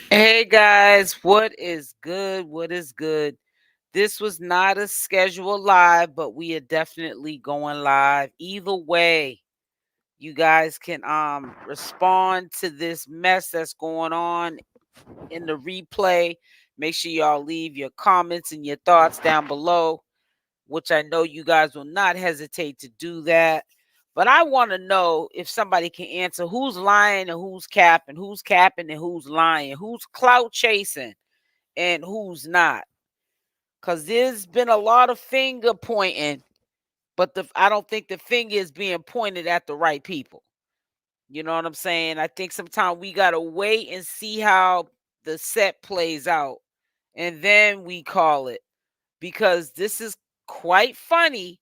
Hey guys, what is good? What is good? This was not a scheduled live, but we are definitely going live. Either way, you guys can respond to this mess that's going on in the replay. Make sure y'all leave your comments and your thoughts down below, which I know you guys will not hesitate to do that. But I want to know if somebody can answer who's lying and who's capping and who's lying, who's clout chasing and who's not. Because there's been a lot of finger pointing, but I don't think the finger is being pointed at the right people. You know what I'm saying? I think sometimes we got to wait and see how the set plays out, and then we call it. Because this is quite funny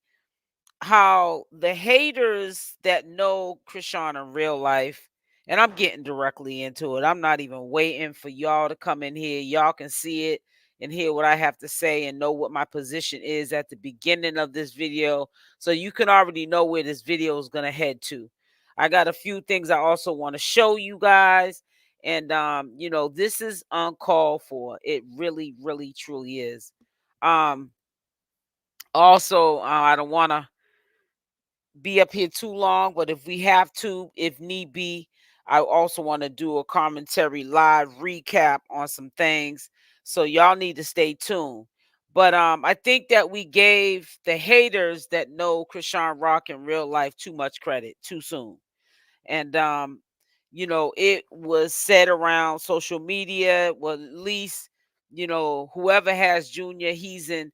how the haters that know Chrisean in real life, and I'm getting directly into it. I'm not even waiting for y'all to come in here. Y'all can see it and hear what I have to say and know what my position is at the beginning of this video. So you can already know where this video is going to head to. I got a few things I also want to show you guys. And this is uncalled for. It really, really, truly is. Um, also, I don't want to be up here too long, but if we have to, if need be, I also want to do a commentary live recap on some things. So y'all need to stay tuned. But I think that we gave the haters that know Chrisean Rock in real life too much credit too soon. And it was said around social media, well, at least, whoever has Junior, he's in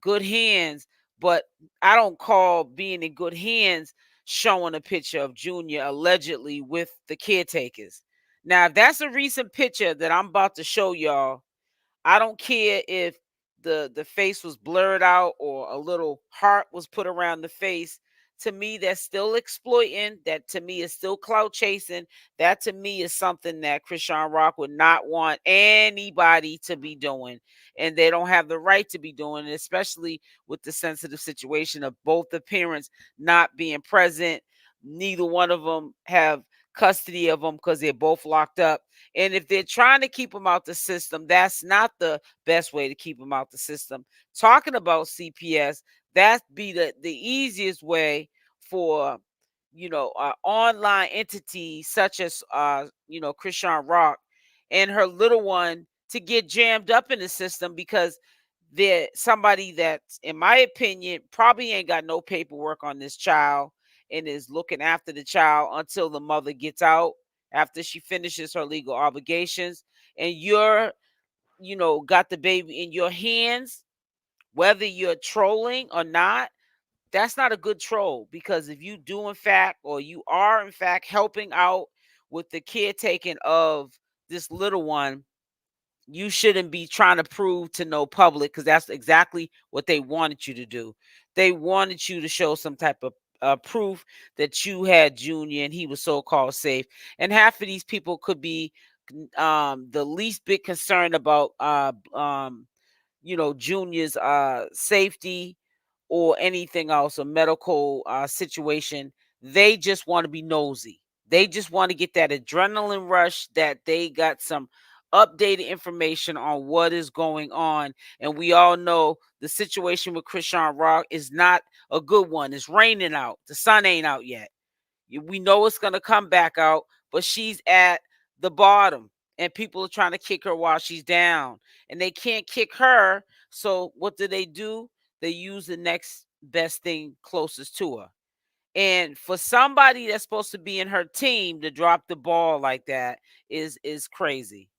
good hands. But I don't call being in good hands showing a picture of Junior allegedly with the caretakers. Now, if that's a recent picture that I'm about to show y'all, I don't care if the face was blurred out or a little heart was put around the face. To me, that's still exploiting. That to me is still clout chasing. That to me is something that Chrisean Rock would not want anybody to be doing. And they don't have the right to be doing it, especially with the sensitive situation of both the parents not being present. Neither one of them have custody of them because they're both locked up. And if they're trying to keep them out the system, that's not the best way to keep them out the system. Talking about CPS, that be the easiest way for online entity such as Chrisean Rock and her little one to get jammed up in the system because they're somebody that, in my opinion, probably ain't got no paperwork on this child and is looking after the child until the mother gets out after she finishes her legal obligations. And got the baby in your hands, whether you're trolling or not. That's not a good troll, because if you do in fact, or you are in fact helping out with the caretaking of this little one, you shouldn't be trying to prove to no public, because that's exactly what they wanted you to do. They wanted you to show some type of proof that you had Junior and he was so-called safe. And half of these people could be the least bit concerned about Junior's safety or anything else, a medical situation. They just want to be nosy. They just want to get that adrenaline rush that they got some updated information on what is going on. And we all know the situation with Chrisean Rock is not a good one. It's raining out. The sun ain't out yet. We know it's going to come back out, but she's at the bottom and people are trying to kick her while she's down, and they can't kick her. So what do? They use the next best thing closest to her. And for somebody that's supposed to be in her team to drop the ball like that is crazy.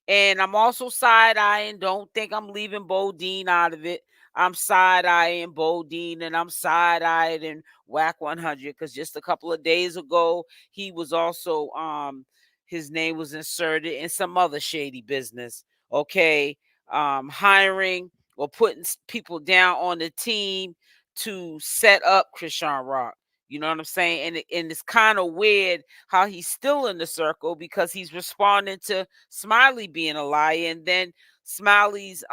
And I'm also side eyeing. Don't think I'm leaving Bodine out of it. I'm side eyeing Bodine, and I'm side eyeing Wack 100, because just a couple of days ago he was also his name was inserted in some other shady business. Okay, hiring or putting people down on the team to set up Chrisean Rock. You know what I'm saying? And it's kind of weird how he's still in the circle, because he's responding to Smiley being a liar, and then Smiley's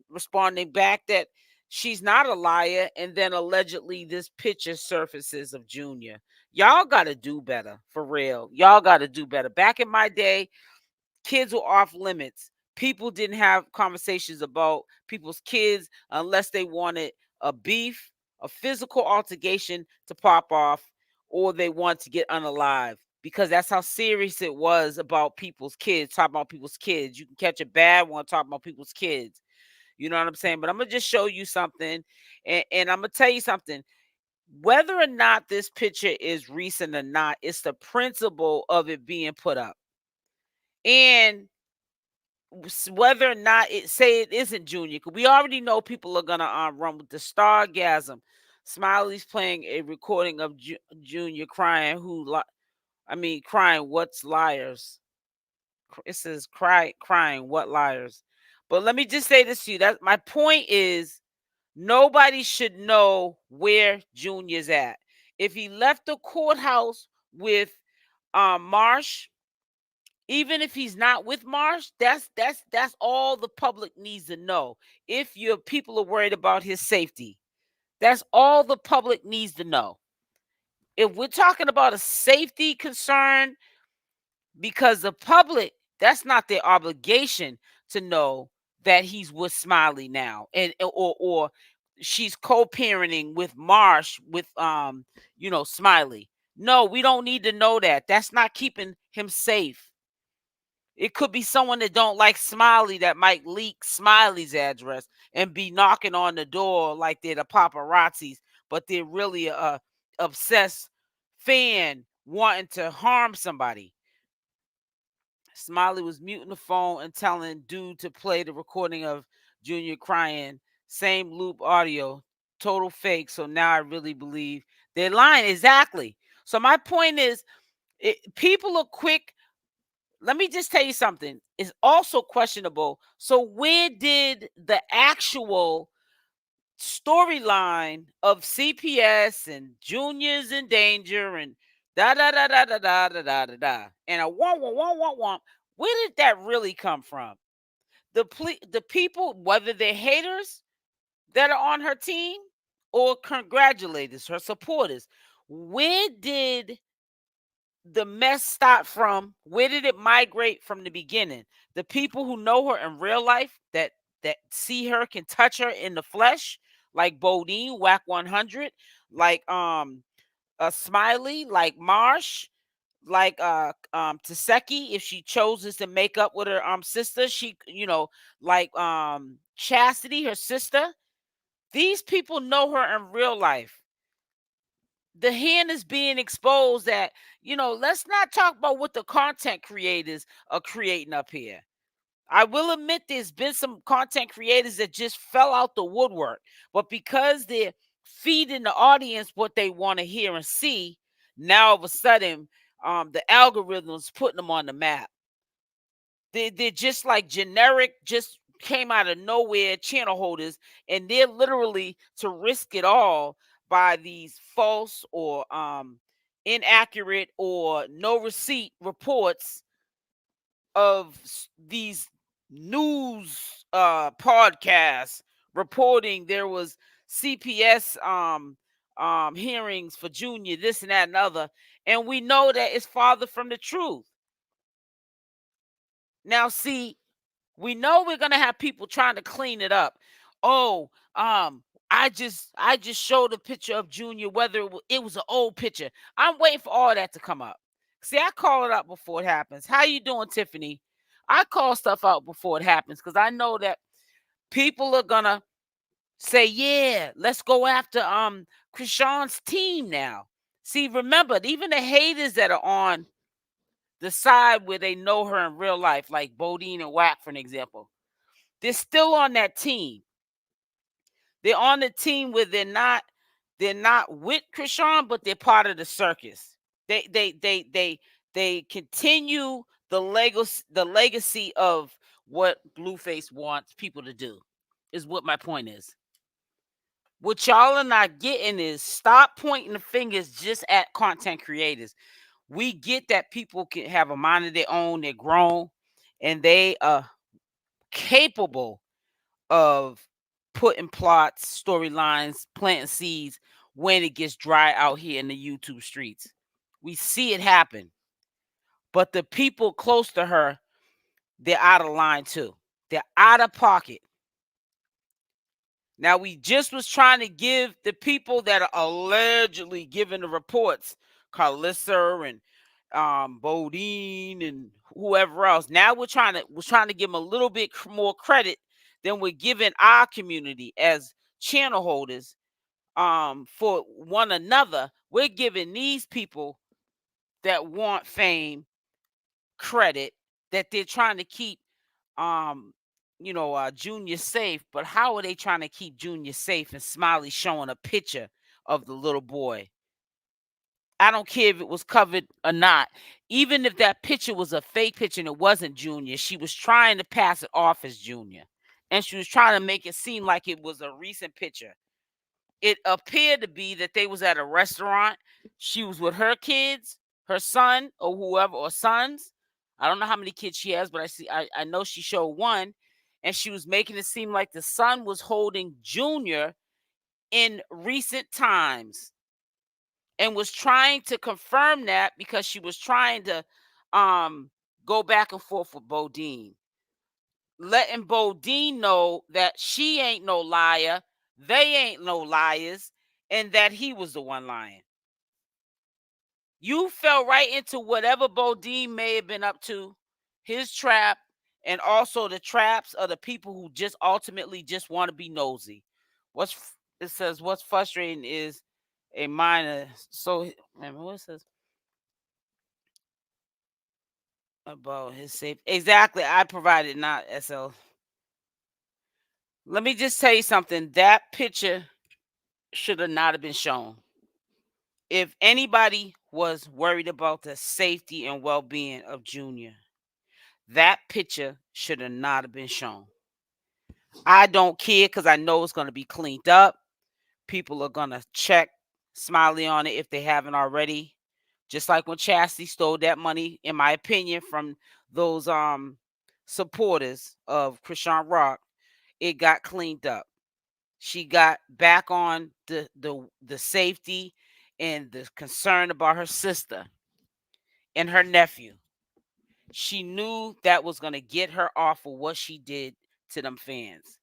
responding back that she's not a liar, and then allegedly this picture surfaces of Junior. Y'all got to do better, for real. Y'all got to do better. Back in my day, Kids were off limits. People didn't have conversations about people's kids unless they wanted a beef, a physical altercation to pop off, or they want to get unalive, because that's how serious it was about people's kids, talking about people's kids. You can catch a bad one talking about people's kids. You know what I'm saying? But I'm going to just show you something, and I'm going to tell you something. Whether or not this picture is recent or not, it's the principle of it being put up. And whether or not it say it isn't Junior, because we already know people are gonna run with the stargasm. Smiley's playing a recording of Junior crying. Crying. What's liars? It says crying. What liars? But let me just say this to you. That my point is, nobody should know where Junior's at. If he left the courthouse with Marsh, even if he's not with Marsh, that's all the public needs to know. If your people are worried about his safety, that's all the public needs to know. If we're talking about a safety concern, because the public, that's not their obligation to know that he's with Smiley now, and or she's co-parenting with Marsh with Smiley. No, we don't need to know that. That's not keeping him safe. It could be someone that don't like Smiley that might leak Smiley's address and be knocking on the door like they're the paparazzis, but they're really a obsessed fan wanting to harm somebody. Smiley was muting the phone and telling dude to play the recording of Junior crying. Same loop audio, total fake. So now I really believe they're lying. Exactly. So my point is, people are quick. Let me just tell you something. It's also questionable. So where did the actual storyline of CPS and Junior's in danger and da da da da da da da da da da and a womp, where did that really come from? The people, whether they're haters that are on her team or congratulators, her supporters, where did the mess start from? Where did it migrate from the beginning? The people who know her in real life, that see her, can touch her in the flesh, like Bodine, Wack 100, like a Smiley, like Marsh, like Taseki, if she chooses to make up with her sister, she like Chastity, her sister. These people know her in real life. The hand is being exposed that, let's not talk about what the content creators are creating up here. I will admit there's been some content creators that just fell out the woodwork, but because they're feeding the audience what they want to hear and see, now all of a sudden, the algorithm's putting them on the map. They're just like generic, just came out of nowhere channel holders, and they're literally to risk it all by these false or inaccurate or no receipt reports of these news podcasts reporting there was CPS hearings for Junior, this and that and other, and we know that it's farther from the truth. Now, see, we know we're gonna have people trying to clean it up. Oh, I just showed a picture of Junior, whether it was an old picture. I'm waiting for all that to come up. See, I call it out before it happens. How you doing, Tiffany? I call stuff out before it happens because I know that people are gonna say, "Yeah, let's go after Chrisean's team now." See, remember, even the haters that are on the side where they know her in real life, like Bodine and Wack, for an example, they're still on that team. They're on the team where they're not with Chrisean, but they're part of the circus. They continue the legacy of what Blueface wants people to do, is what my point is. What y'all are not getting is, stop pointing the fingers just at content creators. We get that people can have a mind of their own, they're grown, and they are capable of putting plots, storylines, planting seeds when it gets dry out here in the YouTube streets. We see it happen. But the people close to her, they're out of line too. They're out of pocket. Now, we just was trying to give the people that are allegedly giving the reports, Carlissa and Bodine and whoever else. Now we're trying to give them a little bit more credit than we're giving our community as channel holders for one another. We're giving these people that want fame credit that they're trying to keep Junior safe. But how are they trying to keep Junior safe and Smiley showing a picture of the little boy? I don't care if it was covered or not. Even if that picture was a fake picture and it wasn't Junior, she was trying to pass it off as Junior. And she was trying to make it seem like it was a recent picture. It appeared to be that they was at a restaurant. She was with her kids, her son or whoever, or sons. I don't know how many kids she has, but I know she showed one. And she was making it seem like the son was holding Junior in recent times, and was trying to confirm that because she was trying to go back and forth with Bodine, letting Bodine know that she ain't no liar, they ain't no liars, and that he was the one lying. You fell right into whatever Bodine may have been up to, his trap, and also the traps of the people who just ultimately just want to be nosy. It says what's frustrating is a minor. So, what it says about his safety? Exactly, I provided, not SL. Let me just tell you something. That picture should have not have been shown. If anybody was worried about the safety and well-being of Junior, that picture should have not have been shown. I don't care because I know it's going to be cleaned up. People are going to check Smiley on it if they haven't already. Just like when Chastity stole that money, in my opinion, from those supporters of Chrisean Rock, it got cleaned up. She got back on the safety and the concern about her sister and her nephew. She knew that was going to get her off of what she did to them fans.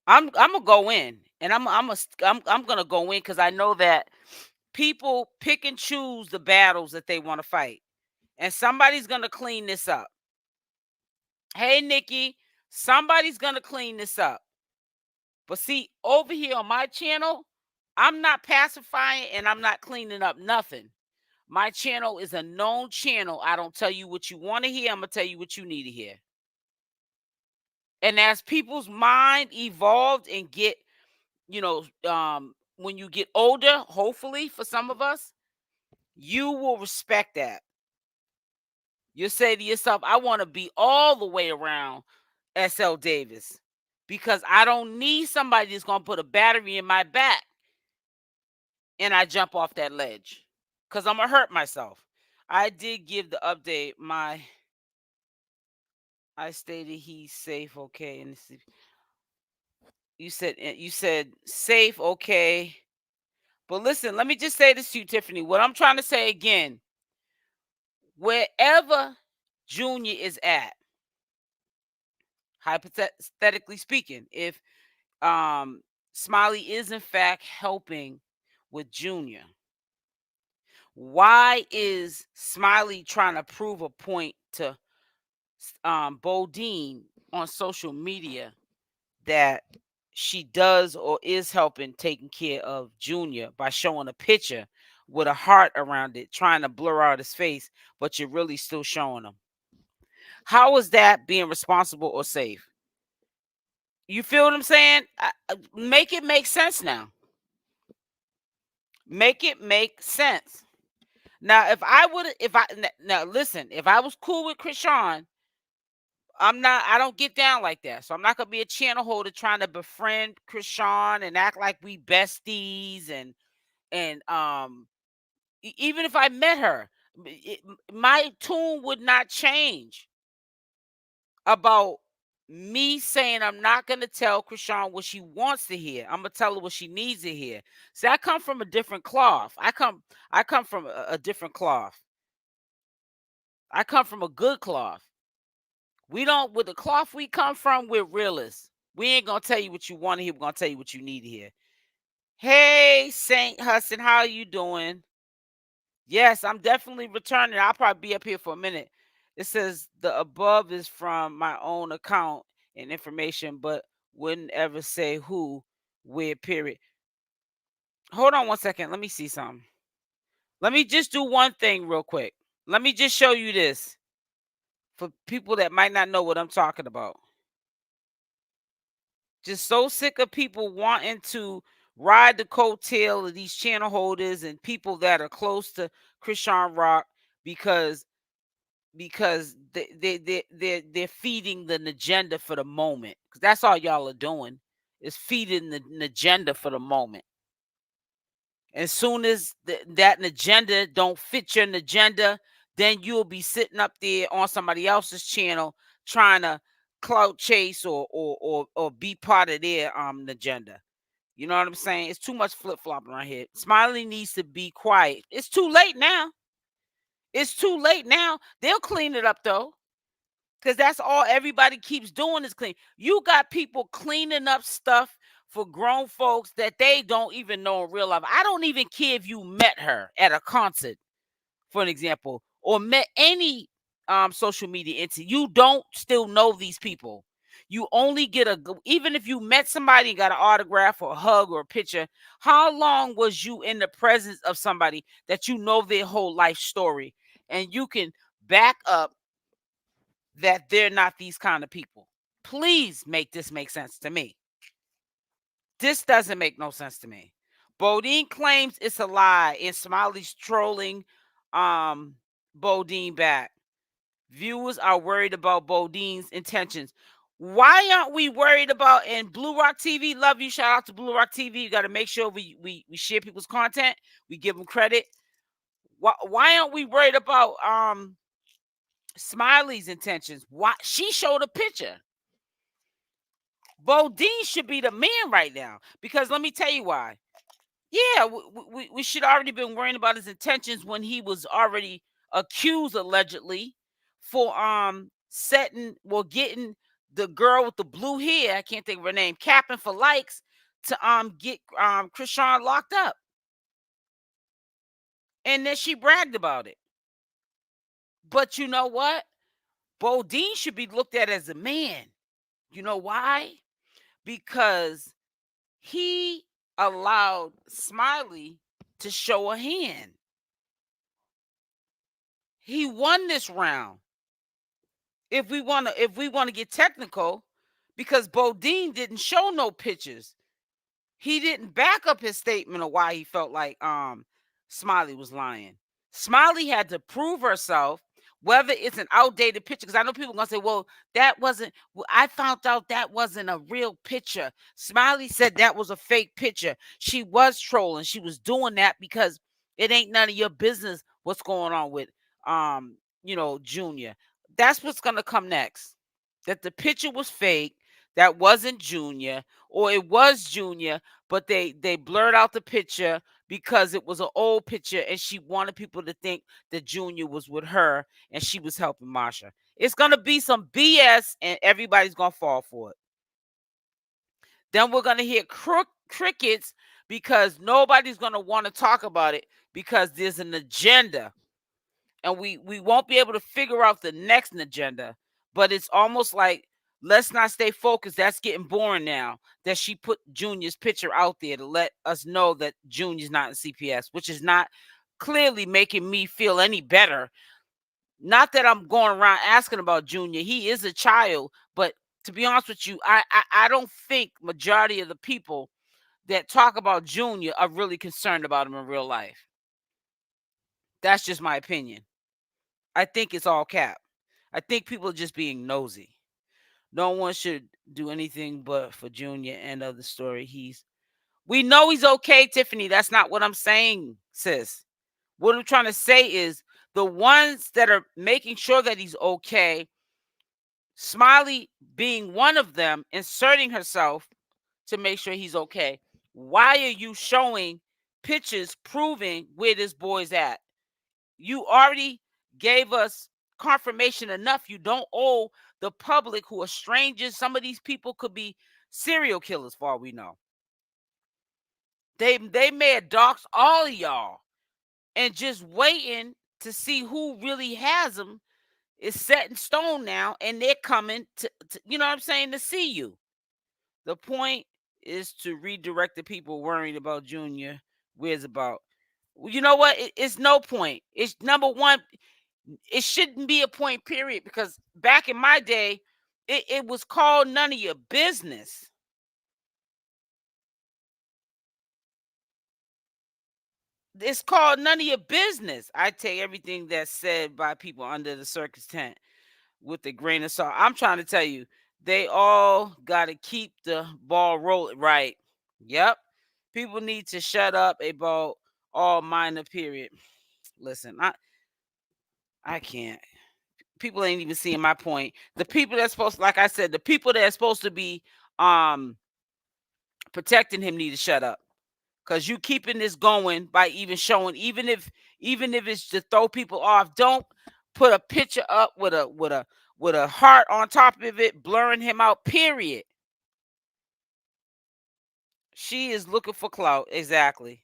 I'm gonna go in, and I'm gonna go in because I know that people pick and choose the battles that they want to fight, and somebody's gonna clean this up. Hey, Nikki, somebody's gonna clean this up. But see, over here on my channel, I'm not pacifying and I'm not cleaning up nothing. My channel is a known channel. I don't tell you what you want to hear. I'm gonna tell you what you need to hear. And as people's mind evolved and get, when you get older, hopefully for some of us, you will respect that. You'll say to yourself, I want to be all the way around SL Davis because I don't need somebody that's going to put a battery in my back and I jump off that ledge because I'm going to hurt myself. I did give the update. I stated he's safe, okay. And you said safe, okay. But listen, let me just say this to you, Tiffany. What I'm trying to say again, wherever Junior is at, hypothetically speaking, if Smiley is in fact helping with Junior, why is Smiley trying to prove a point to Bodine on social media that she does or is helping taking care of Junior by showing a picture with a heart around it, trying to blur out his face, but you're really still showing him? How is that being responsible or safe? You feel what I'm saying? Make it make sense now. Make it make sense. Now, now listen, if I was cool with Chrisean, I don't get down like that. So I'm not gonna be a channel holder trying to befriend Chrisean and act like we besties and even if I met her, my tune would not change about me saying I'm not gonna tell Chrisean what she wants to hear. I'm gonna tell her what she needs to hear. See, I come from a different cloth. I come from a different cloth. I come from a good cloth. We don't, with the cloth we come from, we're realists. We ain't gonna tell you what you want to hear. We're gonna tell you what you need to hear. Hey, Saint Hudson, how are you doing? Yes, I'm definitely returning. I'll probably be up here for a minute. It says the above is from my own account and information, but wouldn't ever say who, where, period. Hold on one second. Let me see something. Let me just do one thing real quick. Let me just show you this for people that might not know what I'm talking about. Just so sick of people wanting to ride the coattail of these channel holders and people that are close to Chrisean Rock because they're feeding the agenda for the moment. Because that's all y'all are doing, is feeding the agenda for the moment. As soon as that agenda don't fit your agenda, then you'll be sitting up there on somebody else's channel trying to clout chase or be part of their agenda. You know what I'm saying? It's too much flip flopping right here. Smiley needs to be quiet. It's too late now. It's too late now. They'll clean it up though. Because that's all everybody keeps doing is clean. You got people cleaning up stuff for grown folks that they don't even know in real life. I don't even care if you met her at a concert, for an example, or met any social media entity. You don't still know these people. You only get even if you met somebody and got an autograph or a hug or a picture, how long was you in the presence of somebody that you know their whole life story and you can back up that they're not these kind of people? Please make this make sense to me. This doesn't make no sense to me. Bodine claims it's a lie and Smiley's trolling Bodine back. Viewers are worried about Bodine's intentions. Why aren't we worried about, and Blue Rock TV, love you, shout out to Blue Rock TV. You got to make sure we share people's content, we give them credit. Why aren't we worried about Smiley's intentions? Why? She showed a picture. Bodine should be the man right now, because let me tell you why. Yeah, we should already been worrying about his intentions when he was already accused allegedly for getting the girl with the blue hair, I can't think of her name, capping for likes to get Chrisean locked up. And then she bragged about it. But you know what? Bodine should be looked at as a man. You know why? Because he allowed Smiley to show a hand. He won this round. If we want to get technical, because Bodine didn't show no pictures. He didn't back up his statement of why he felt like Smiley was lying. Smiley had to prove herself, whether it's an outdated picture. Because I know people are gonna say, well, that wasn't, I found out that wasn't a real picture. Smiley said that was a fake picture. She was trolling. She was doing that because it ain't none of your business what's going on with Junior. That's what's gonna come next. That the picture was fake, that wasn't Junior, or it was Junior, but they blurred out the picture because it was an old picture and she wanted people to think that Junior was with her and she was helping Marsha. It's gonna be some BS and everybody's gonna fall for it. Then we're gonna hear crickets because nobody's gonna want to talk about it because there's an agenda. And we won't be able to figure out the next agenda, but it's almost like, let's not stay focused. That's getting boring now, that she put Junior's picture out there to let us know that Junior's not in CPS, which is not clearly making me feel any better. Not that I'm going around asking about Junior. He is a child, but to be honest with you, I don't think majority of the people that talk about Junior are really concerned about him in real life. That's just my opinion. I think it's all cap. I think people are just being nosy. No one should do anything but for Junior. End of the story. We know he's okay, Tiffany. That's not what I'm saying, sis. What I'm trying to say is the ones that are making sure that he's okay, Smiley being one of them, inserting herself to make sure he's okay. Why are you showing pictures proving where this boy's at? You already gave us confirmation enough. You don't owe the public, who are strangers. Some of these people could be serial killers for all we know. They may have doxed all of y'all, and just waiting to see who really has them is set in stone now, and they're coming to you know what I'm saying, to see you. The point is to redirect the people worrying about Junior. Where's about? You know what? It's no point. It's number one. It shouldn't be a point, period, because back in my day, it was called none of your business. It's called none of your business. I take everything that's said by people under the circus tent with a grain of salt. I'm trying to tell you, they all got to keep the ball rolling. Right. Yep. People need to shut up about all minor, period. Listen, I can't. People ain't even seeing my point. The people that's supposed to, like I said, the people that are supposed to be protecting him need to shut up. Cause you keeping this going by even showing, even if it's to throw people off, don't put a picture up with a heart on top of it, blurring him out, period. She is looking for clout. Exactly.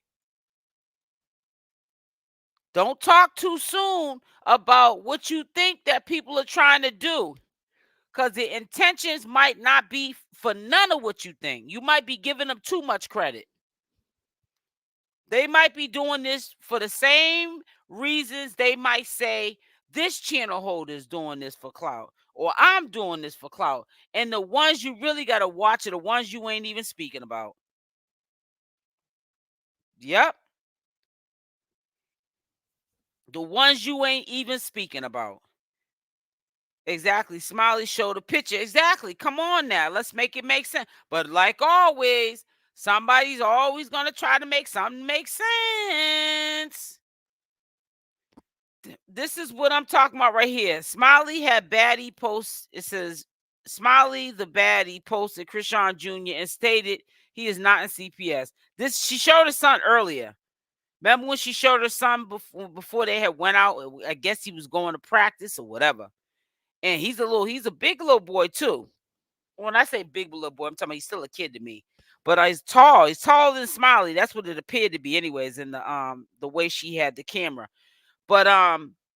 Don't talk too soon about what you think that people are trying to do. Because the intentions might not be for none of what you think. You might be giving them too much credit. They might be doing this for the same reasons they might say this channel holder is doing this for clout, or I'm doing this for clout. And the ones you really got to watch are the ones you ain't even speaking about. Yep. The ones you ain't even speaking about. Exactly. Smiley showed a picture. Exactly. Come on now. Let's make it make sense. But like always, somebody's always going to try to make something make sense. This is what I'm talking about right here. Smiley had baddie posts. It says Smiley the baddie posted Chrisean Jr. and stated he is not in CPS. This she showed her son earlier. Remember when she showed her son before they had went out? I guess he was going to practice or whatever. And he's a big little boy too. When I say big little boy, I'm talking about he's still a kid to me. But he's tall. He's taller than Smiley. That's what it appeared to be, anyways, in the way she had the camera. But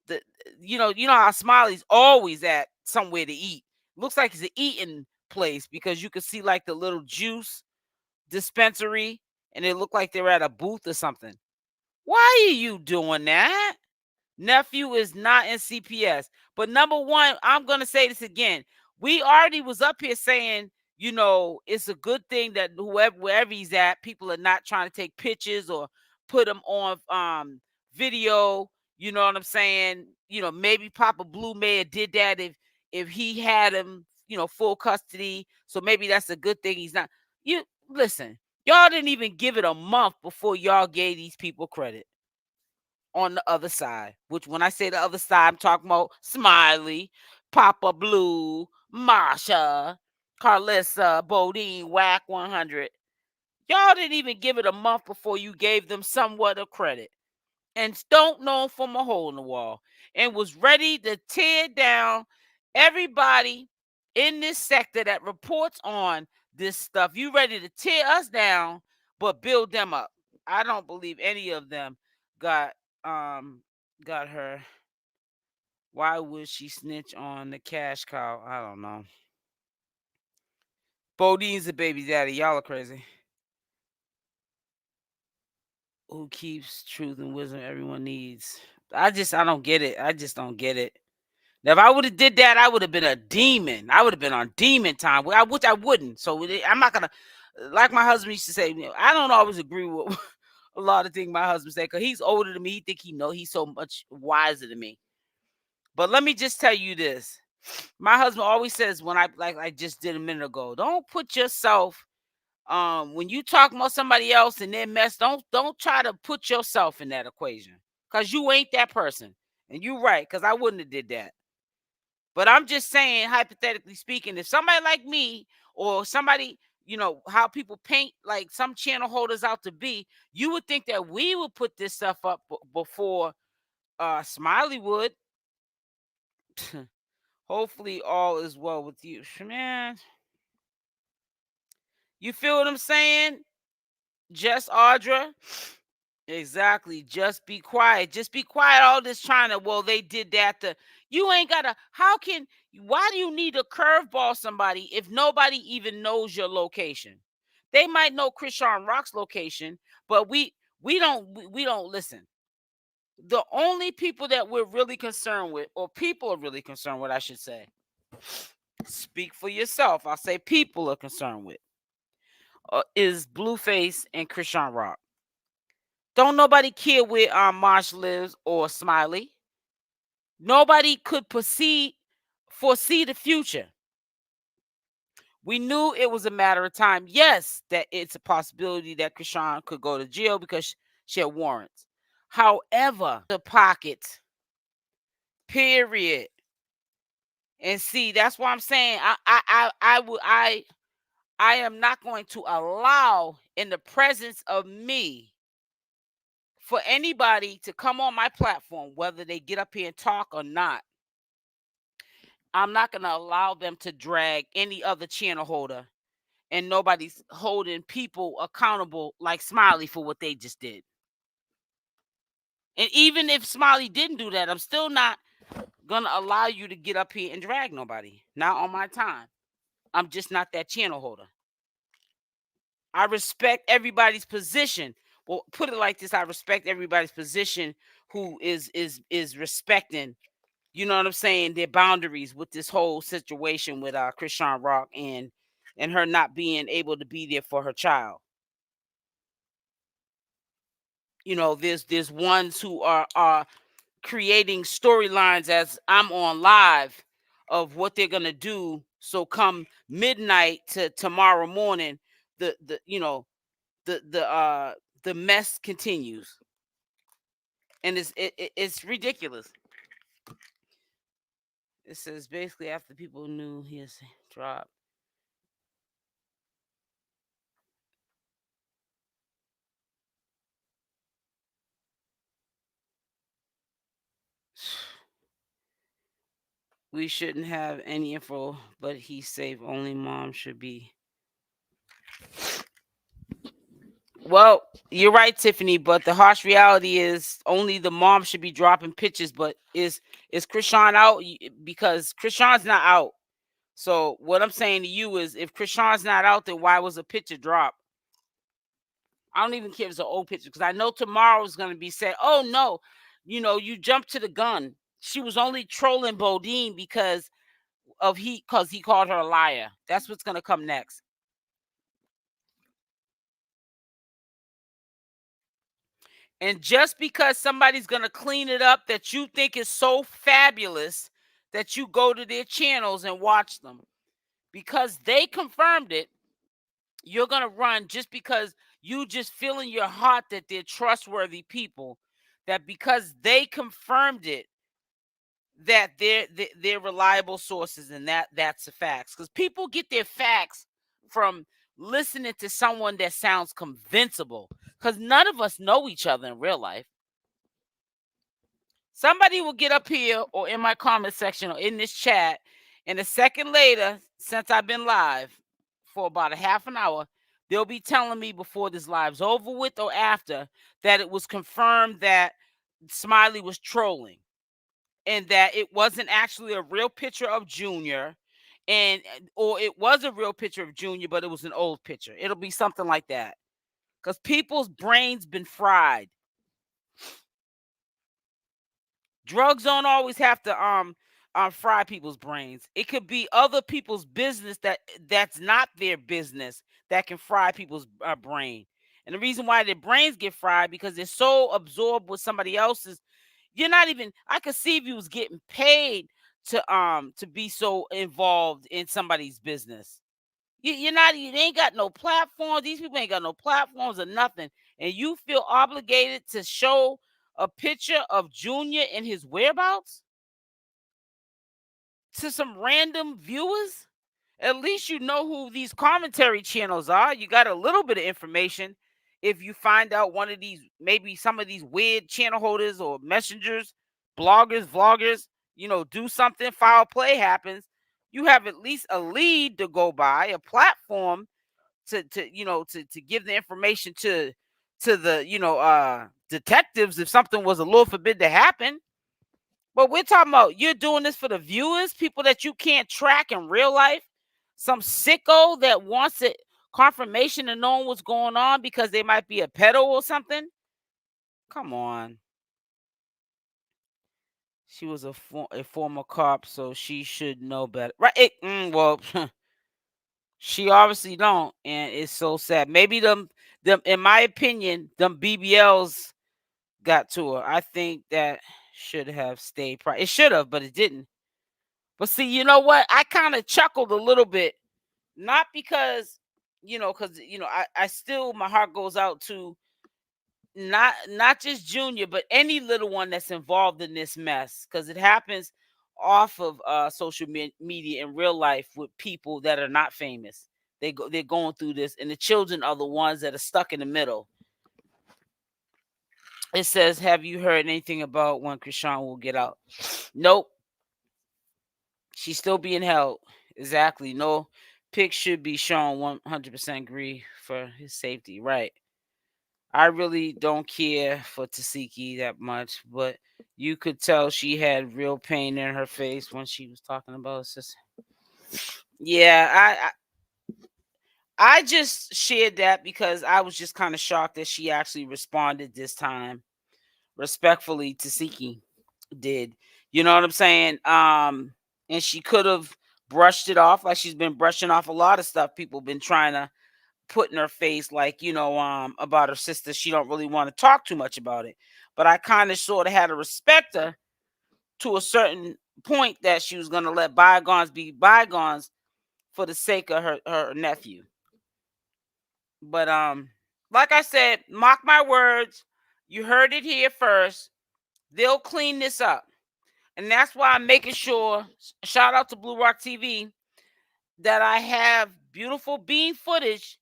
the you know how Smiley's always at somewhere to eat. Looks like it's an eating place because you can see like the little juice dispensary, and it looked like they're at a booth or something. Why are you doing that? Nephew is not in CPS. But number one, I'm going to say this again. We already was up here saying, it's a good thing that wherever he's at, people are not trying to take pictures or put him on video. You know what I'm saying? Maybe Papa Blue may have did that if he had him, full custody. So maybe that's a good thing. He's not. You listen, y'all didn't even give it a month before y'all gave these people credit on the other side, which when I say the other side, I'm talking about Smiley, Papa Blue, Marsha, Carlissa, Bodine, Wack 100. Y'all didn't even give it a month before you gave them somewhat of credit. And Stone known from a hole in the wall and was ready to tear down everybody in this sector that reports on this stuff. You ready to tear us down, but build them up. I don't believe any of them got her. Why would she snitch on the cash cow? I don't know. Bodine's a baby daddy. Y'all are crazy. Who keeps truth and wisdom everyone needs? I don't get it. I just don't get it. Now, if I would have did that, I would have been a demon. I would have been on demon time, which I wouldn't. So I'm not gonna, like my husband used to say. I don't always agree with a lot of things my husband say because he's older than me. He think he know he's so much wiser than me. But let me just tell you this: my husband always says when I just did a minute ago, don't put yourself when you talk about somebody else and their mess. Don't try to put yourself in that equation because you ain't that person. And you're right because I wouldn't have did that. But I'm just saying, hypothetically speaking, if somebody like me or somebody, how people paint like some channel holders out to be, you would think that we would put this stuff up before Smiley would. Hopefully all is well with you, man. You feel what I'm saying? Just Audra? Exactly. Just be quiet. Just be quiet. All this trying to, well, they did that. You ain't gotta, why do you need to curveball somebody if nobody even knows your location? They might know Chrisean Rock's location, but we don't listen. The only people that we're really concerned with, or people are really concerned with, I should say. Speak for yourself. I'll say people are concerned with, is Blueface and Chrisean Rock. Don't nobody care where Marsh lives or Smiley. Nobody could foresee the future. We knew it was a matter of time. Yes, that it's a possibility that Chrisean could go to jail because she had warrants. However, the pocket, period. And see, that's why I'm saying I am not going to allow, in the presence of me, for anybody to come on my platform, whether they get up here and talk or not. I'm not going to allow them to drag any other channel holder, and nobody's holding people accountable like Smiley for what they just did. And even if Smiley didn't do that, I'm still not going to allow you to get up here and drag nobody. Not on my time. I'm just not that channel holder. I respect everybody's position. Well, put it like this: I respect everybody's position who is respecting, you know what I'm saying, their boundaries with this whole situation with Chrisean Rock and her not being able to be there for her child. You know, there's ones who are creating storylines as I'm on live of what they're gonna do. So come midnight to tomorrow morning, the mess continues, and it's ridiculous. It says basically after people knew his drop. We shouldn't have any info, but he's safe. Only mom should be. Well, you're right, Tiffany, but the harsh reality is only the mom should be dropping pictures. But is Chrisean out? Because Chrisean's not out. So what I'm saying to you is, if Chrisean's not out there, why was a picture dropped? I don't even care if it's an old picture, because I know tomorrow's going to be said, oh no, you jumped to the gun. She was only trolling Bodine because he called her a liar. That's what's going to come next. And just because somebody's going to clean it up that you think is so fabulous that you go to their channels and watch them, because they confirmed it, you're going to run just because you just feel in your heart that they're trustworthy people, that because they confirmed it, that they're reliable sources, and that's the facts. Because people get their facts from listening to someone that sounds convincible, because none of us know each other in real life. Somebody will get up here or in my comment section or in this chat, and a second later, since I've been live for about a half an hour, they'll be telling me before this live's over with or after that it was confirmed that Smiley was trolling, and that it wasn't actually a real picture of Junior, or it was a real picture of Junior, but it was an old picture. It'll be something like that, because people's brains been fried. Drugs don't always have to fry people's brains. It could be other people's business that's not their business that can fry people's brain. And the reason why their brains get fried, because they're so absorbed with somebody else's. You're not even. I could see if you was getting paid to be so involved in somebody's business. You're not. You ain't got no platform. These people ain't got no platforms or nothing, and you feel obligated to show a picture of Junior and his whereabouts to some random viewers. At least you know who these commentary channels are. You got a little bit of information. If you find out one of these, maybe some of these weird channel holders or messengers, bloggers, vloggers, do something, foul play happens, you have at least a lead to go by, a platform to give the information to the detectives if something was a little forbid to happen. But we're talking about you're doing this for the viewers, people that you can't track in real life. Some sicko that wants it confirmation of knowing what's going on because they might be a pedo or something. Come on. She was a former cop, so she should know better, right? Well, she obviously don't, and it's so sad. Maybe them, in my opinion, them BBLs got to her. I think that should have stayed. It should have, but it didn't. But see, you know what? I kind of chuckled a little bit, not because, because I still, my heart goes out to not just Junior, but any little one that's involved in this mess, because it happens off of social media in real life with people that are not famous. They're going through this, and the children are the ones that are stuck in the middle. It says, "Have you heard anything about when Chrisean will get out?" Nope. She's still being held. Exactly. No pic should be shown. 100% agree for his safety. Right. I really don't care for Tasiki that much, but you could tell she had real pain in her face when she was talking about his sister. Yeah, I just shared that because I was just kind of shocked that she actually responded this time respectfully. Tasiki did. You know what I'm saying? And she could have brushed it off like she's been brushing off a lot of stuff people been trying to put in her face, like, about her sister. She don't really want to talk too much about it. But I kind of sort of had to respect her to a certain point that she was gonna let bygones be bygones for the sake of her nephew. But like I said, mark my words, you heard it here first. They'll clean this up. And that's why I'm making sure, shout out to Blue Rock TV, that I have beautiful beam footage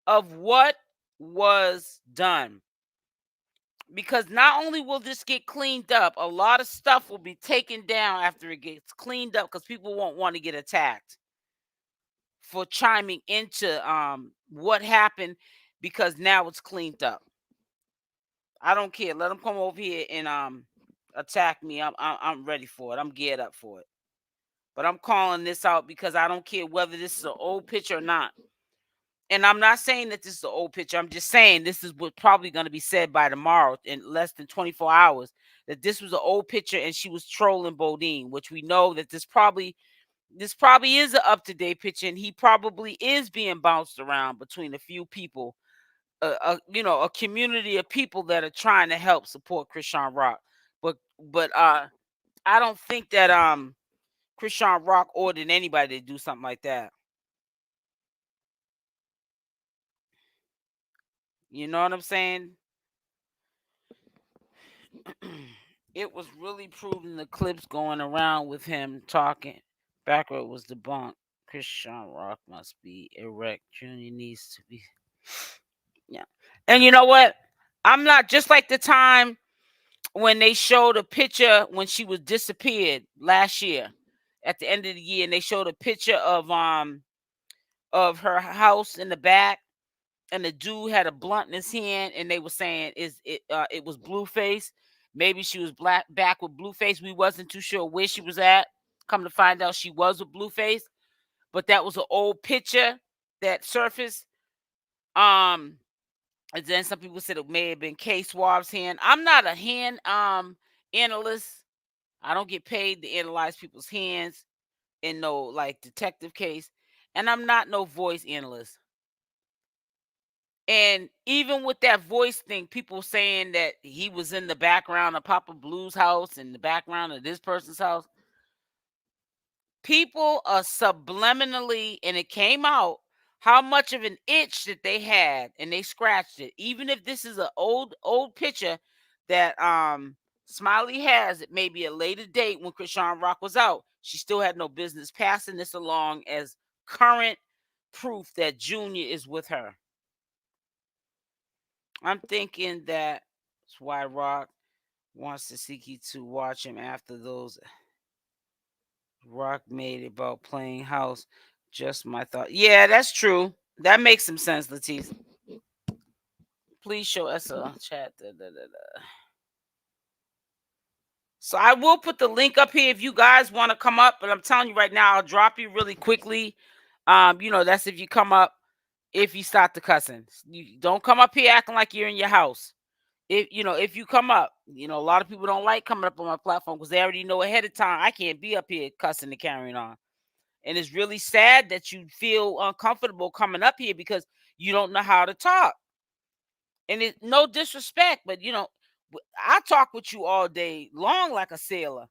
of what was done. Because not only will this get cleaned up, a lot of stuff will be taken down after it gets cleaned up because people won't want to get attacked for chiming into what happened, because now it's cleaned up. I don't care. Let them come over here and attack me. I'm ready for it. I'm geared up for it. But I'm calling this out because I don't care whether this is an old picture or not. And I'm not saying that this is an old picture. I'm just saying this is what's probably going to be said by tomorrow in less than 24 hours, that this was an old picture and she was trolling Bodine, which we know that this probably is an up-to-date picture, and he probably is being bounced around between a few people, a community of people that are trying to help support Chrisean Rock. But I don't think that Chrisean Rock ordered anybody to do something like that. You know what I'm saying? It was really proven, the clips going around with him talking backward was debunked. Chrisean Rock must be erect. Junior needs to be. Yeah. And you know what? I'm not, just like the time when they showed a picture when she was disappeared last year at the end of the year, and they showed a picture of her house in the back, and the dude had a blunt in his hand, and they were saying it was Blueface. Maybe she was back with Blueface. We wasn't too sure where she was at. Come to find out, she was with Blueface, but that was an old picture that surfaced. And then some people said it may have been K Swab's hand. I'm not a hand analyst. I don't get paid to analyze people's hands in no like detective case, and I'm not no voice analyst. And even with that voice thing, people saying that he was in the background of Papa Blue's house, in the background of this person's house. People are subliminally, and it came out how much of an itch that they had, and they scratched it. Even if this is an old picture that Smiley has, it may be a later date when Chrisean Rock was out, she still had no business passing this along as current proof that Junior is with her. I'm thinking that's why Rock wants Tasiki to watch him after those. Rock made about playing house. Just my thought. Yeah, that's true. That makes some sense, Latisse. Please show us a chat. So I will put the link up here if you guys want to come up. But I'm telling you right now, I'll drop you really quickly. That's if you come up. If you start the cussing, you don't come up here acting like you're in your house. If you come up, a lot of people don't like coming up on my platform because they already know ahead of time I can't be up here cussing and carrying on. And it's really sad that you feel uncomfortable coming up here because you don't know how to talk. And it's no disrespect, but I talk with you all day long like a sailor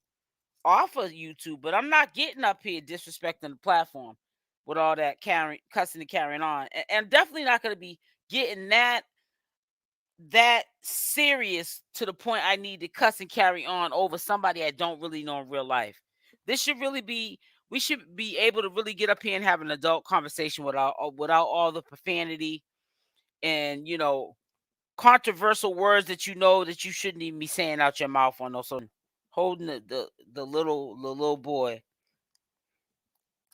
off of YouTube, but I'm not getting up here disrespecting the platform with all that cussing and carrying on. And definitely not going to be getting that serious to the point I need to cuss and carry on over somebody I don't really know in real life. This should really be We should be able to really get up here and have an adult conversation without all the profanity and controversial words that that you shouldn't even be saying out your mouth on no social. Holding the little boy.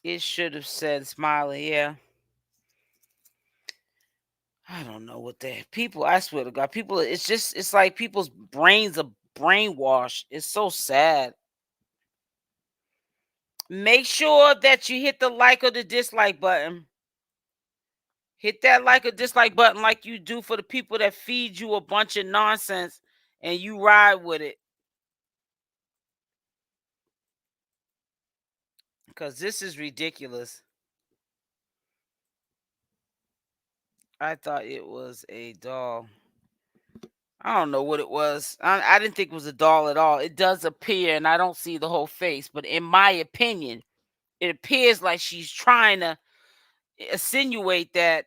It should have said Smiley, yeah. I don't know what the people. I swear to God, people. It's like people's brains are brainwashed. It's so sad. Make sure that you hit the like or the dislike button. Hit that like or dislike button like you do for the people that feed you a bunch of nonsense and you ride with it. Because this is ridiculous. I thought it was a doll. I don't know what it was. I didn't think it was a doll at all. It does appear, and I don't see the whole face, but in my opinion, it appears like she's trying to insinuate that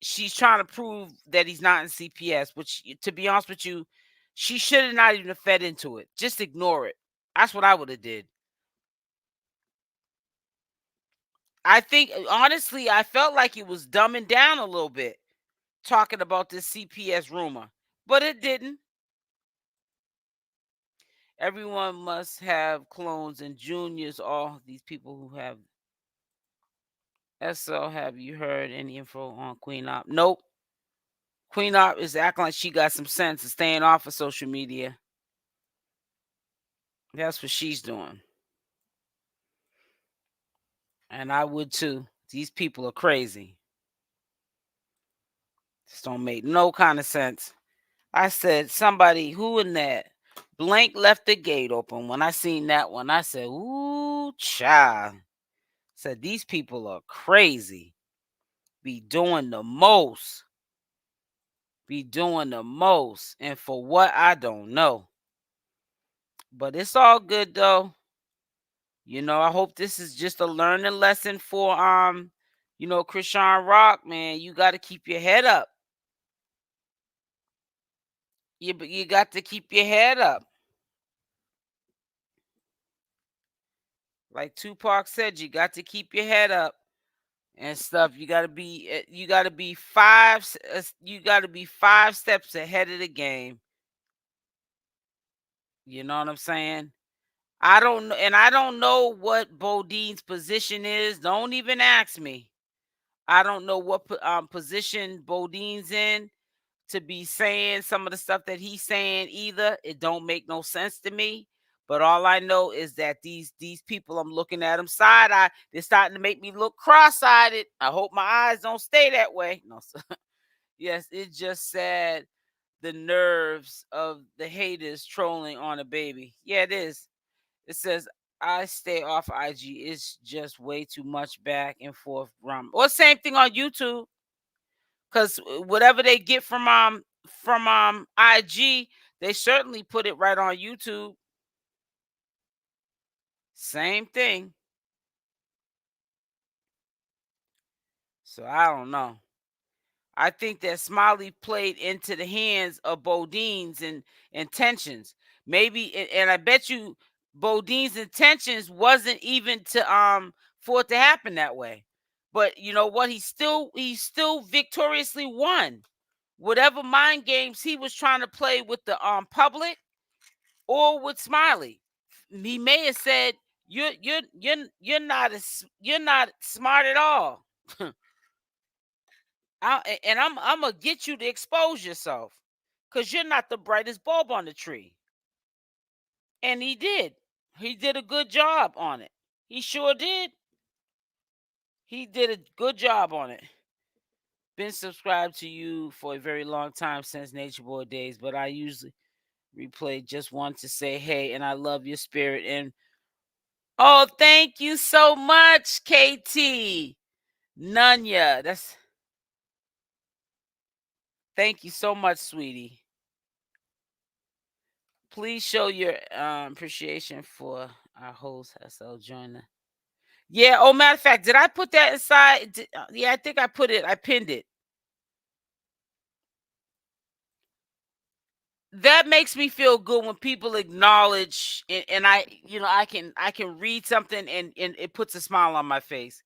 she's trying to prove that he's not in CPS, which, to be honest with you, she should have not even fed into it. Just ignore it. That's what I would have did. I think, honestly, I felt like it was dumbing down a little bit talking about this CPS rumor, but it didn't. Everyone must have clones and juniors. All these people who have SL, have you heard any info on Queen Op? Nope. Queen Op is acting like she got some sense and staying off of social media. That's what she's doing. And I would too. These people are crazy. This don't make no kind of sense. I said, somebody who in that blank left the gate open. When I seen that one, I said, ooh, child. Said, these people are crazy. Be doing the most. Be doing the most. And for what, I don't know. But it's all good though. I hope this is just a learning lesson for Chrisean Rock, man. You got to keep your head up. You got to keep your head up. Like Tupac said, you got to keep your head up and stuff. You got to be 5 steps ahead of the game. You know what I'm saying? I don't know, and I don't know what Bodine's position is. Don't even ask me. I don't know what position Bodine's in to be saying some of the stuff that he's saying either. It don't make no sense to me. But all I know is that these people, I'm looking at them side eye. They're starting to make me look cross-eyed. I hope my eyes don't stay that way. No, yes, it just said the nerves of the haters trolling on a baby. Yeah, it is. It says I stay off IG. It's just way too much back and forth drama. Well, same thing on YouTube. Cause whatever they get from IG, they certainly put it right on YouTube. Same thing. So I don't know. I think that Smiley played into the hands of Bodine's and intentions. Maybe, and I bet you Bodine's intentions wasn't even to for it to happen that way. But you know what? He still victoriously won. Whatever mind games he was trying to play with the public or with Smiley. He may have said, you're not smart at all. I'm gonna get you to expose yourself, because you're not the brightest bulb on the tree. And he did. He did a good job on it. He sure did. He did a good job on it. Been subscribed to you for a very long time, since Nature Boy days, but I usually replay. Just want to say hey, and I love your spirit. And oh, thank you so much, KT Nunya. Thank you so much, sweetie. Please show your appreciation for our host, SL Joiner. Yeah. Oh, matter of fact, did I put that inside? Yeah, I think I put it. I pinned it. That makes me feel good when people acknowledge, and I can read something, and it puts a smile on my face,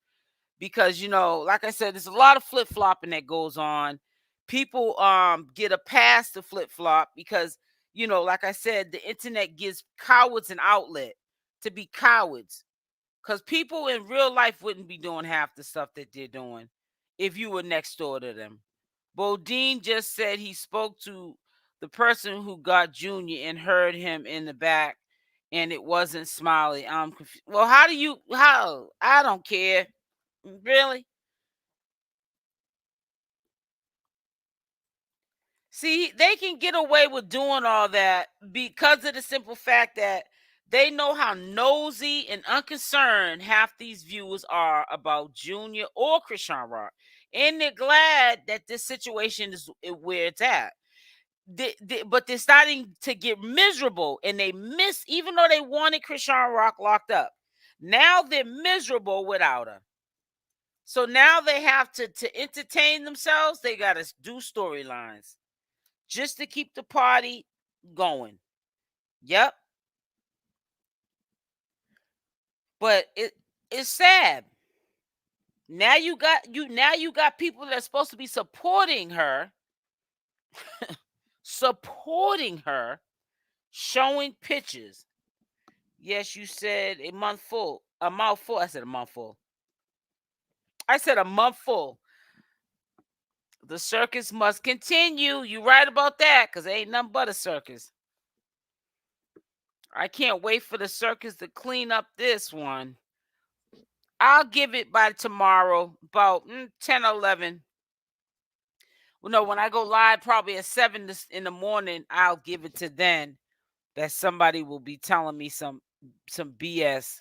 because like I said, there's a lot of flip flopping that goes on. People get a pass to flip flop because, like I said, the internet gives cowards an outlet to be cowards, because people in real life wouldn't be doing half the stuff that they're doing if you were next door to them. Bodine just said he spoke to the person who got Junior and heard him in the back, and it wasn't Smiley. I'm confused. Well, how? I don't care. Really? See, they can get away with doing all that because of the simple fact that they know how nosy and unconcerned half these viewers are about Junior or Chrisean Rock. And they're glad that this situation is where it's at. But they're starting to get miserable, and they miss, even though they wanted Chrisean Rock locked up. Now they're miserable without her. So now they have to entertain themselves. They got to do storylines just to keep the party going. Yep. But it's sad. Now you got people that are supposed to be supporting her, showing pictures. Yes, you said a month full. A mouthful. I said a month full. I said a month full. The circus must continue. You right about that, because ain't nothing but a circus. I can't wait for the circus to clean up this one. I'll give it by tomorrow, about 10 or 11. Well, no, when I go live, probably at 7 in the morning, I'll give it to then. That somebody will be telling me some BS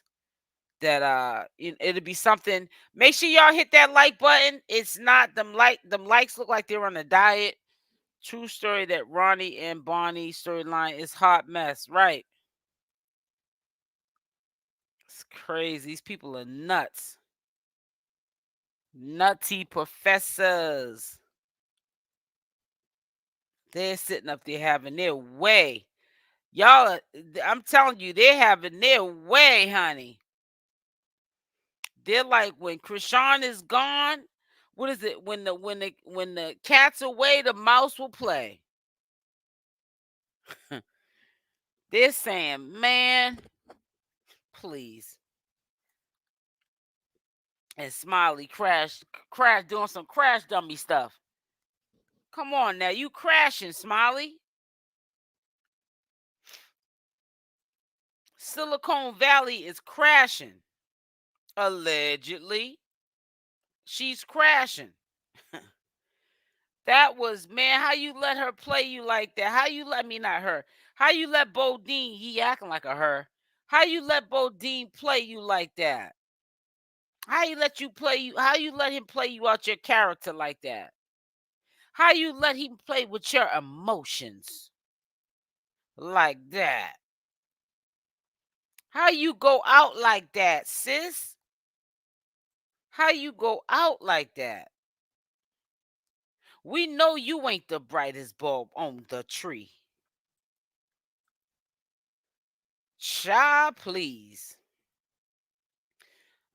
that it'll be something. Make sure y'all hit that like button. It's not them likes look like they're on a diet. True story that Ronnie and Bonnie storyline is hot mess, right? It's crazy. These people are nuts. Nutty professors. They're sitting up there having their way. Y'all, I'm telling you, they're having their way, honey. They're like, when Chrisean is gone, what is it? When the cat's away, the mouse will play. They're saying, man, please. And Smiley crash doing some crash dummy stuff. Come on now, you crashing, Smiley. Silicon Valley is crashing. Allegedly. She's crashing. That was, man, how you let her play you like that? How you let me, not her. How you let Bodine, he acting like a her. How you let Bodine play you like that? How you let him play you out your character like that? How you let him play with your emotions like that? How you go out like that, sis? How you go out like that? We know you ain't the brightest bulb on the tree. Child, please.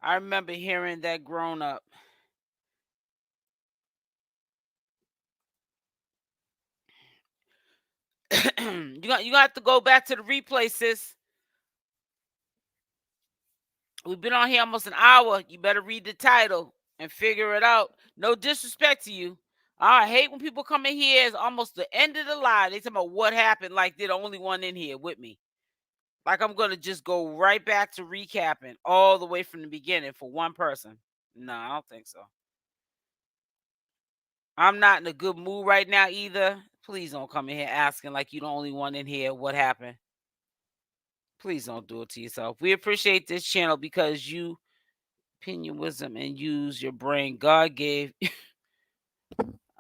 I remember hearing that grown up. You got to go back to the replay, sis. We've been on here almost an hour. You better read the title and figure it out. No disrespect to you. I hate when people come in here. It's almost the end of the line. They talk about what happened, like they're the only one in here with me. Like I'm gonna just go right back to recapping all the way from the beginning for one person. No, I don't think so. I'm not in a good mood right now either. Please don't come in here asking like you the only one in here. What happened? Please don't do it to yourself. We appreciate this channel because you pin your wisdom and use your brain. God gave.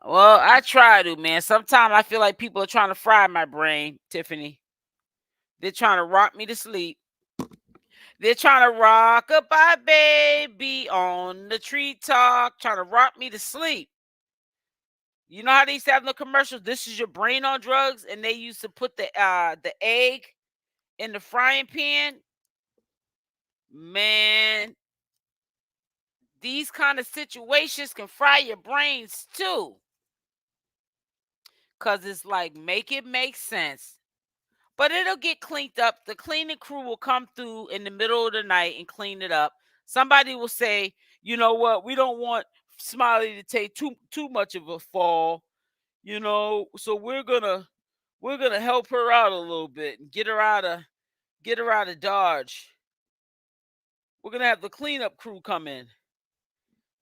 Well, I try to, man. Sometimes I feel like people are trying to fry my brain, Tiffany. They're trying to rock me to sleep. They're trying to rock a bye baby on the tree talk, trying to rock me to sleep. You know how they used to have the commercials? This is your brain on drugs, and they used to put the egg in the frying pan. Man, these kind of situations can fry your brains too. Cause it's like make it make sense. But it'll get cleaned up. The cleaning crew will come through in the middle of the night and clean it up. Somebody will say, you know what, we don't want Smiley to take too much of a fall, so we're gonna help her out a little bit and get her out of Dodge. We're gonna have the cleanup crew come in.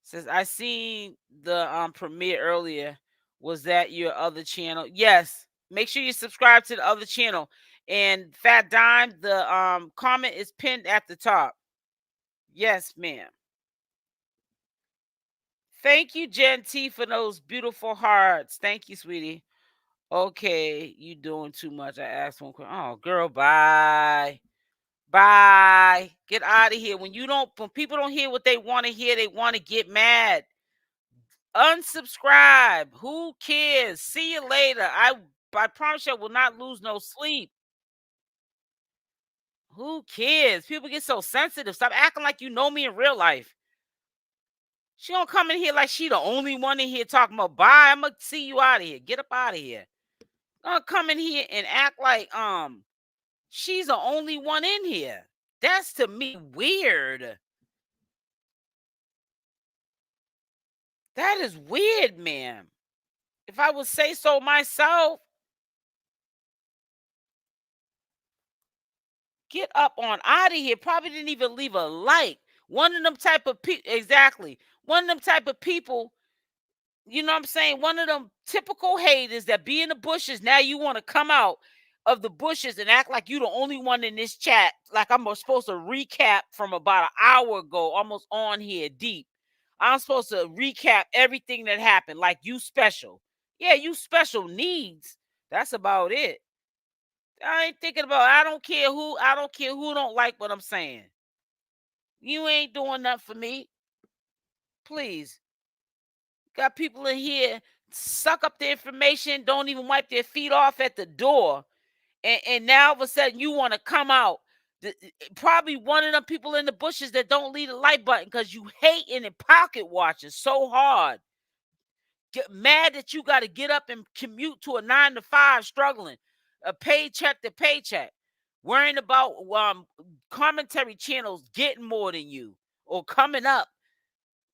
Says I seen the premiere earlier. Was that your other channel? Yes. Make sure you subscribe to the other channel. And Fat Dime, the comment is pinned at the top. Yes, ma'am. Thank you, Jen T, for those beautiful hearts. Thank you, sweetie. Okay, you doing too much. I asked one question. Oh, girl, bye. Bye. Get out of here. When people don't hear what they want to hear, they want to get mad. Unsubscribe. Who cares? See you later. I promise you I will not lose no sleep. Who cares? People get so sensitive. Stop acting like you know me in real life. She don't come in here like she the only one in here talking about bye. I'm gonna see you out of here. Get up out of here. Don't come in here and act like she's the only one in here. That's to me weird. That is weird, ma'am. If I would say so myself, get up on out of here. Probably didn't even leave a like. One of them type of people, exactly. One of them type of people, you know what I'm saying? One of them typical haters that be in the bushes. Now you want to come out of the bushes and act like you the only one in this chat. Like I'm supposed to recap from about an hour ago, almost on here deep. I'm supposed to recap everything that happened. Like you special. Yeah, you special needs. That's about it. I ain't thinking about. I don't care who don't like what I'm saying. You ain't doing nothing for me. Please. Got people in here suck up the information, don't even wipe their feet off at the door. And now all of a sudden you want to come out. Probably one of them people in the bushes that don't leave the like button because you hating and pocket watching so hard. Get mad that you got to get up and commute to a 9 to 5 struggling, a paycheck to paycheck, worrying about commentary channels getting more than you or coming up.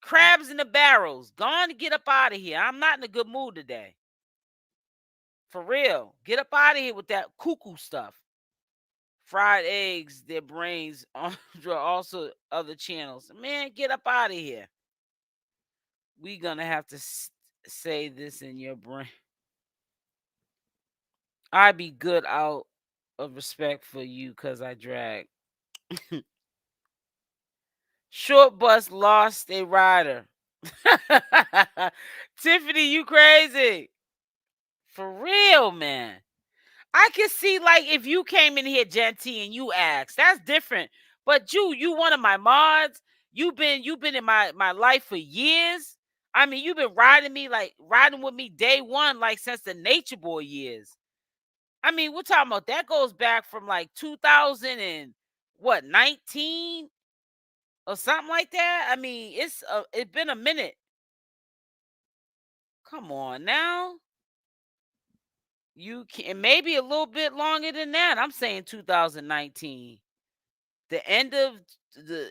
Crabs in the barrels. Gone to get up out of here. I'm not in a good mood today. For real. Get up out of here with that cuckoo stuff. Fried eggs, their brains on also other channels. Man, get up out of here. We gonna have to say this in your brain. I be good out of respect for you because I drag. Short bus lost a rider. Tiffany, you crazy. For real, man. I can see like if you came in here, Genty, and you asked, that's different. But you one of my mods. You've been in my life for years. I mean, you've been riding with me day one, like since the Nature Boy years. I mean, we're talking about that goes back from like 2000 and what 19 or something like that. I mean, it's been a minute. Come on now. You can maybe a little bit longer than that. I'm saying 2019. the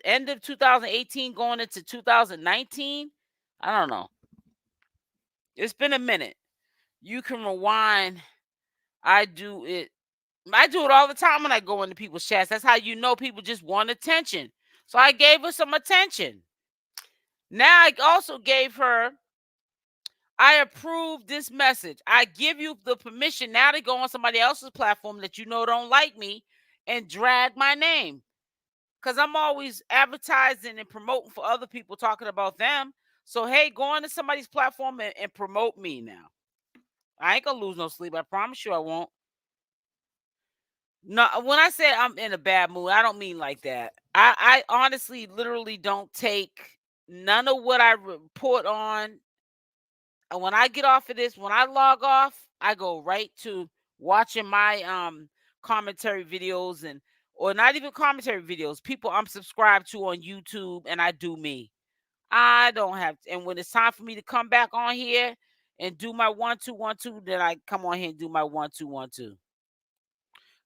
end of 2018 going into 2019. I don't know. It's been a minute. You can rewind. I do it. I do it all the time when I go into people's chats. That's how you know people just want attention. So I gave her some attention. Now I also gave her, I approve this message. I give you the permission now to go on somebody else's platform that you know don't like me and drag my name. Because I'm always advertising and promoting for other people, talking about them. So, hey, go on to somebody's platform and promote me now. I ain't going to lose no sleep. I promise you I won't. No, when I say I'm in a bad mood, I don't mean like that. I honestly, literally don't take none of what I report on. And when I get off of this, when I log off, I go right to watching my commentary videos, and or not even commentary videos, people I'm subscribed to on YouTube, and I do me. I don't have to, and when it's time for me to come back on here and do my 1-2-1-2, then I come on here and do my 1-2-1-2.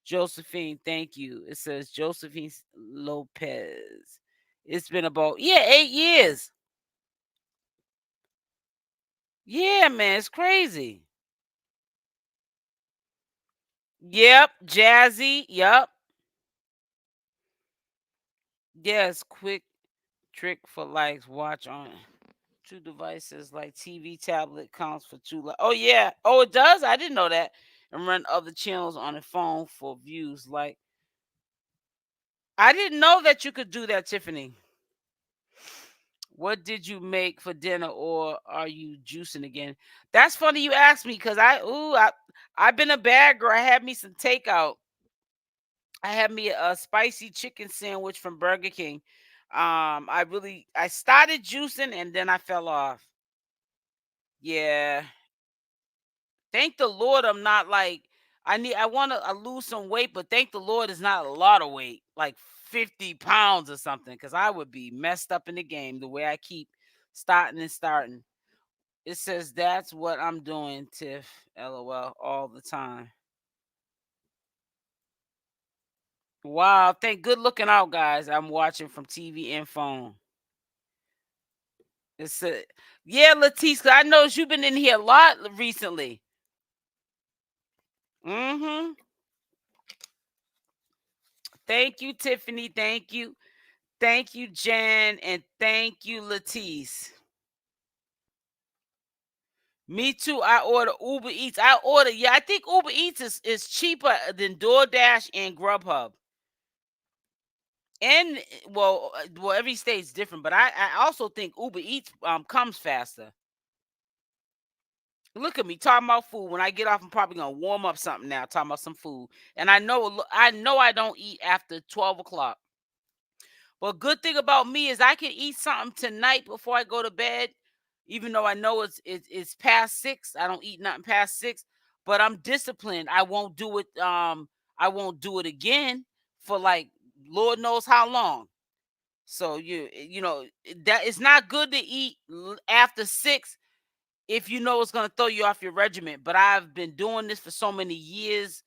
Josephine, thank you. It says Josephine Lopez. It's been about 8 years. Yeah, man, it's crazy. Yep, Jazzy. Yep. Yes, quick trick for likes. Watch on 2 devices like TV, tablet counts for 2. Oh yeah. Oh, it does. I didn't know that. And run other channels on a phone for views. Like, I didn't know that you could do that, Tiffany. What did you make for dinner, or are you juicing again? That's funny you asked me, because I've been a bad girl. I had me some takeout. I had me a spicy chicken sandwich from Burger King. I started juicing and then I fell off. Yeah. Thank the Lord I'm not like, I want to lose some weight, but thank the Lord it's not a lot of weight, like 50 pounds or something, because I would be messed up in the game the way I keep starting. It says that's what I'm doing, Tiff. LOL all the time. Wow, thank good looking out, guys. I'm watching from TV and phone. It's yeah, Leticia. I know you've been in here a lot recently. Mm-hmm. Thank you, Tiffany. Thank you. Thank you, Jen. And thank you, Letice. Me too. I order Uber Eats. I think Uber Eats is cheaper than DoorDash and Grubhub. And well, every state's different, but I also think Uber Eats comes faster. Look at me talking about food. When I get off, I'm probably gonna warm up something now, talking about some food. And I know I don't eat after 12 o'clock. But good thing about me is I can eat something tonight before I go to bed, even though I know it's past 6. I don't eat nothing past 6, but I'm disciplined. I won't do it. I won't do it again for like Lord knows how long. So you know that it's not good to eat after 6 if you know it's going to throw you off your regiment. But I've been doing this for so many years,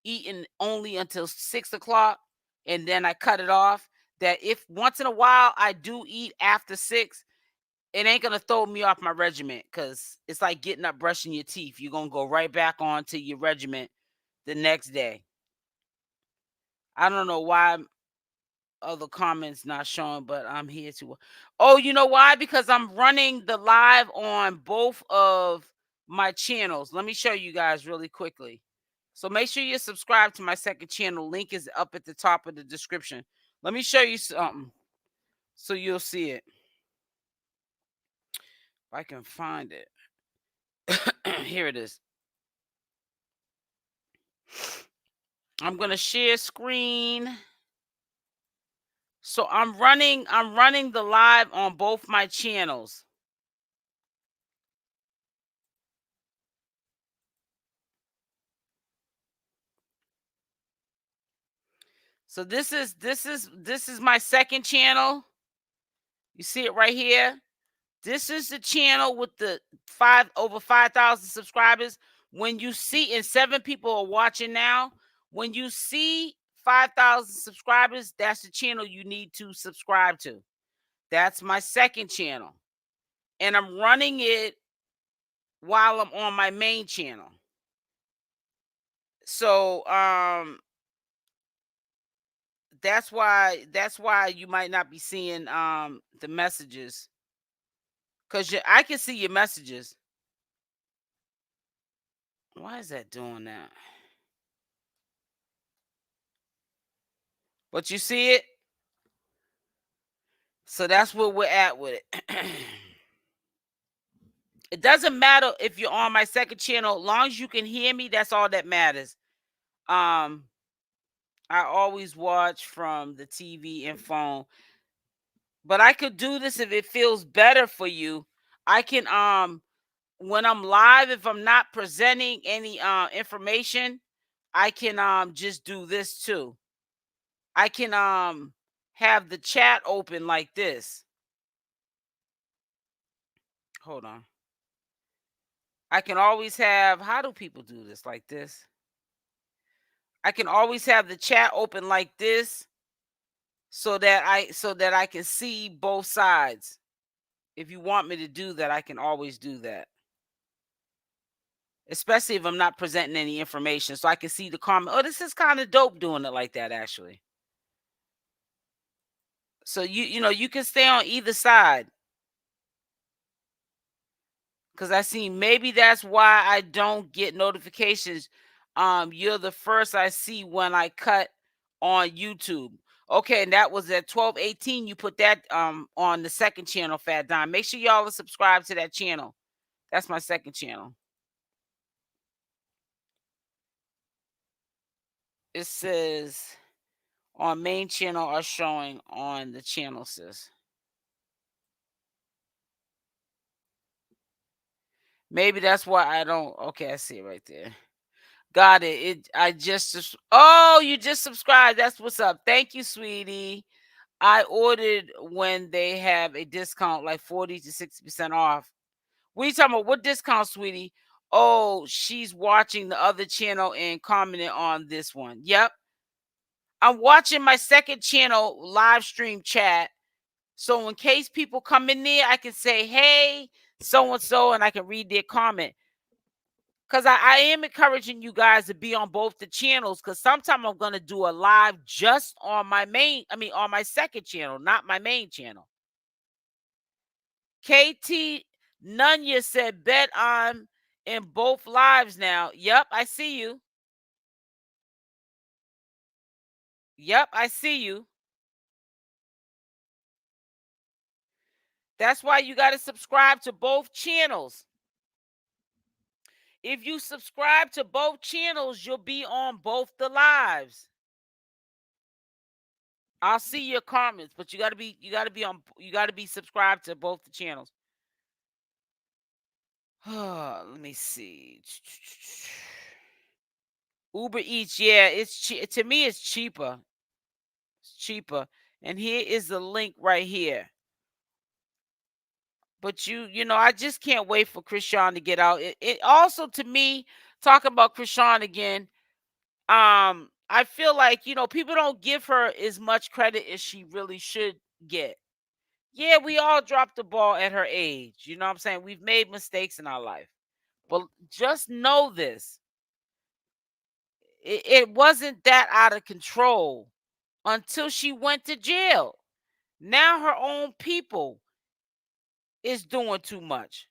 eating only until 6 o'clock, and then I cut it off. That if once in a while I do eat after 6, it ain't going to throw me off my regiment, because it's like getting up, brushing your teeth. You're going to go right back on to your regiment the next day. I don't know why other comments not showing, but I'm here to. Oh, you know why? Because I'm running the live on both of my channels. Let me show you guys really quickly. So make sure you're subscribed to my second channel. Link is up at the top of the description. Let me show you something so you'll see it. If I can find it. Here it is. I'm going to share screen. So I'm running the live on both my channels. So this is my second channel. You see it right here. This is the channel with the over 5,000 subscribers. When you see, and 7 people are watching now. When you see 5,000 subscribers, that's the channel you need to subscribe to. That's my second channel. And I'm running it while I'm on my main channel. So that's why you might not be seeing the messages, because I can see your messages. Why is that doing that? But you see it? So that's where we're at with it. It doesn't matter if you're on my second channel, as long as you can hear me, that's all that matters. I always watch from the TV and phone. But I could do this if it feels better for you. I can when I'm live, if I'm not presenting any information, I can just do this too. I can have the chat open like this. Hold on. I can always have, how do people do this like this? I can always have the chat open like this so that I can see both sides. If you want me to do that, I can always do that. Especially if I'm not presenting any information, so I can see the comment. Oh, this is kind of dope doing it like that, actually. So you know, you can stay on either side. Because I see maybe that's why I don't get notifications. You're the first I see when I cut on YouTube. Okay, and that was at 12:18. You put that on the second channel, Fat Don. Make sure y'all are subscribed to that channel. That's my second channel. It says on main channel are showing on the channel, sis. Maybe that's why I don't. Okay, I see it right there. Got it. I just. Oh, you just subscribed. That's what's up. Thank you, sweetie. I ordered when they have a discount, like 40 to 60% off. What are you talking about? What discount, sweetie? Oh, she's watching the other channel and commenting on this one. Yep. I'm watching my second channel live stream chat. So in case people come in there, I can say, hey, so and so, and I can read their comment. Because I am encouraging you guys to be on both the channels, because sometime I'm going to do a live just on my on my second channel, not my main channel. KT Nunya said, bet I'm in both lives now. Yep, I see you. Yep, I see you. That's why you got to subscribe to both channels. If you subscribe to both channels, you'll be on both the lives. I'll see your comments, but you gotta be subscribed to both the channels. Let me see. Uber Eats, yeah, to me it's cheaper. It's cheaper. And here is the link right here. But you know, I just can't wait for Chrisean to get out. It also, to me, talking about Chrisean again, I feel like, you know, people don't give her as much credit as she really should get. Yeah, we all dropped the ball at her age. You know what I'm saying? We've made mistakes in our life. But just know this. It wasn't that out of control until she went to jail. Now her own people is doing too much.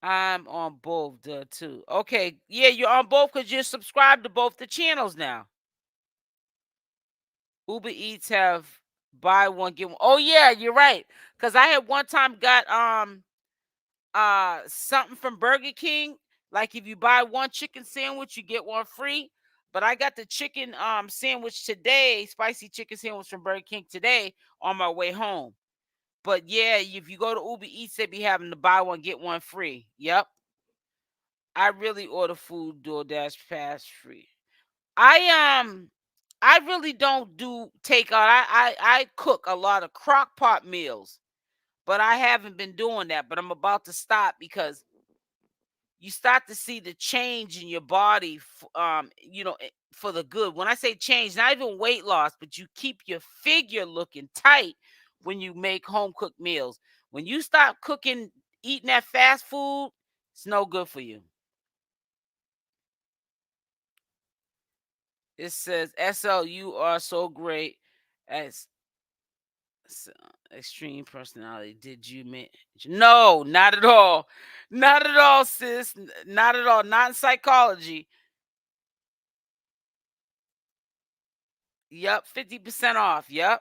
I'm on both the two. Okay, yeah, you're on both because you're subscribed to both the channels now. Uber Eats have buy one get one. Oh yeah, you're right. Cause I had one time got something from Burger King. Like if you buy one chicken sandwich, you get one free. But I got the chicken sandwich today, spicy chicken sandwich from Burger King today on my way home. But yeah, if you go to Uber Eats, they be having to buy one get one free. Yep. I really order food DoorDash fast free. I really don't do takeout. I cook a lot of crock pot meals, but I haven't been doing that. But I'm about to stop because you start to see the change in your body, for the good. When I say change, not even weight loss, but you keep your figure looking tight when you make home cooked meals. When you stop cooking, eating that fast food, it's no good for you. It says, SL, you are so great as extreme personality. Did you mention? No, not at all. Not at all, sis. Not at all. Not in psychology. Yep, 50% off. Yep.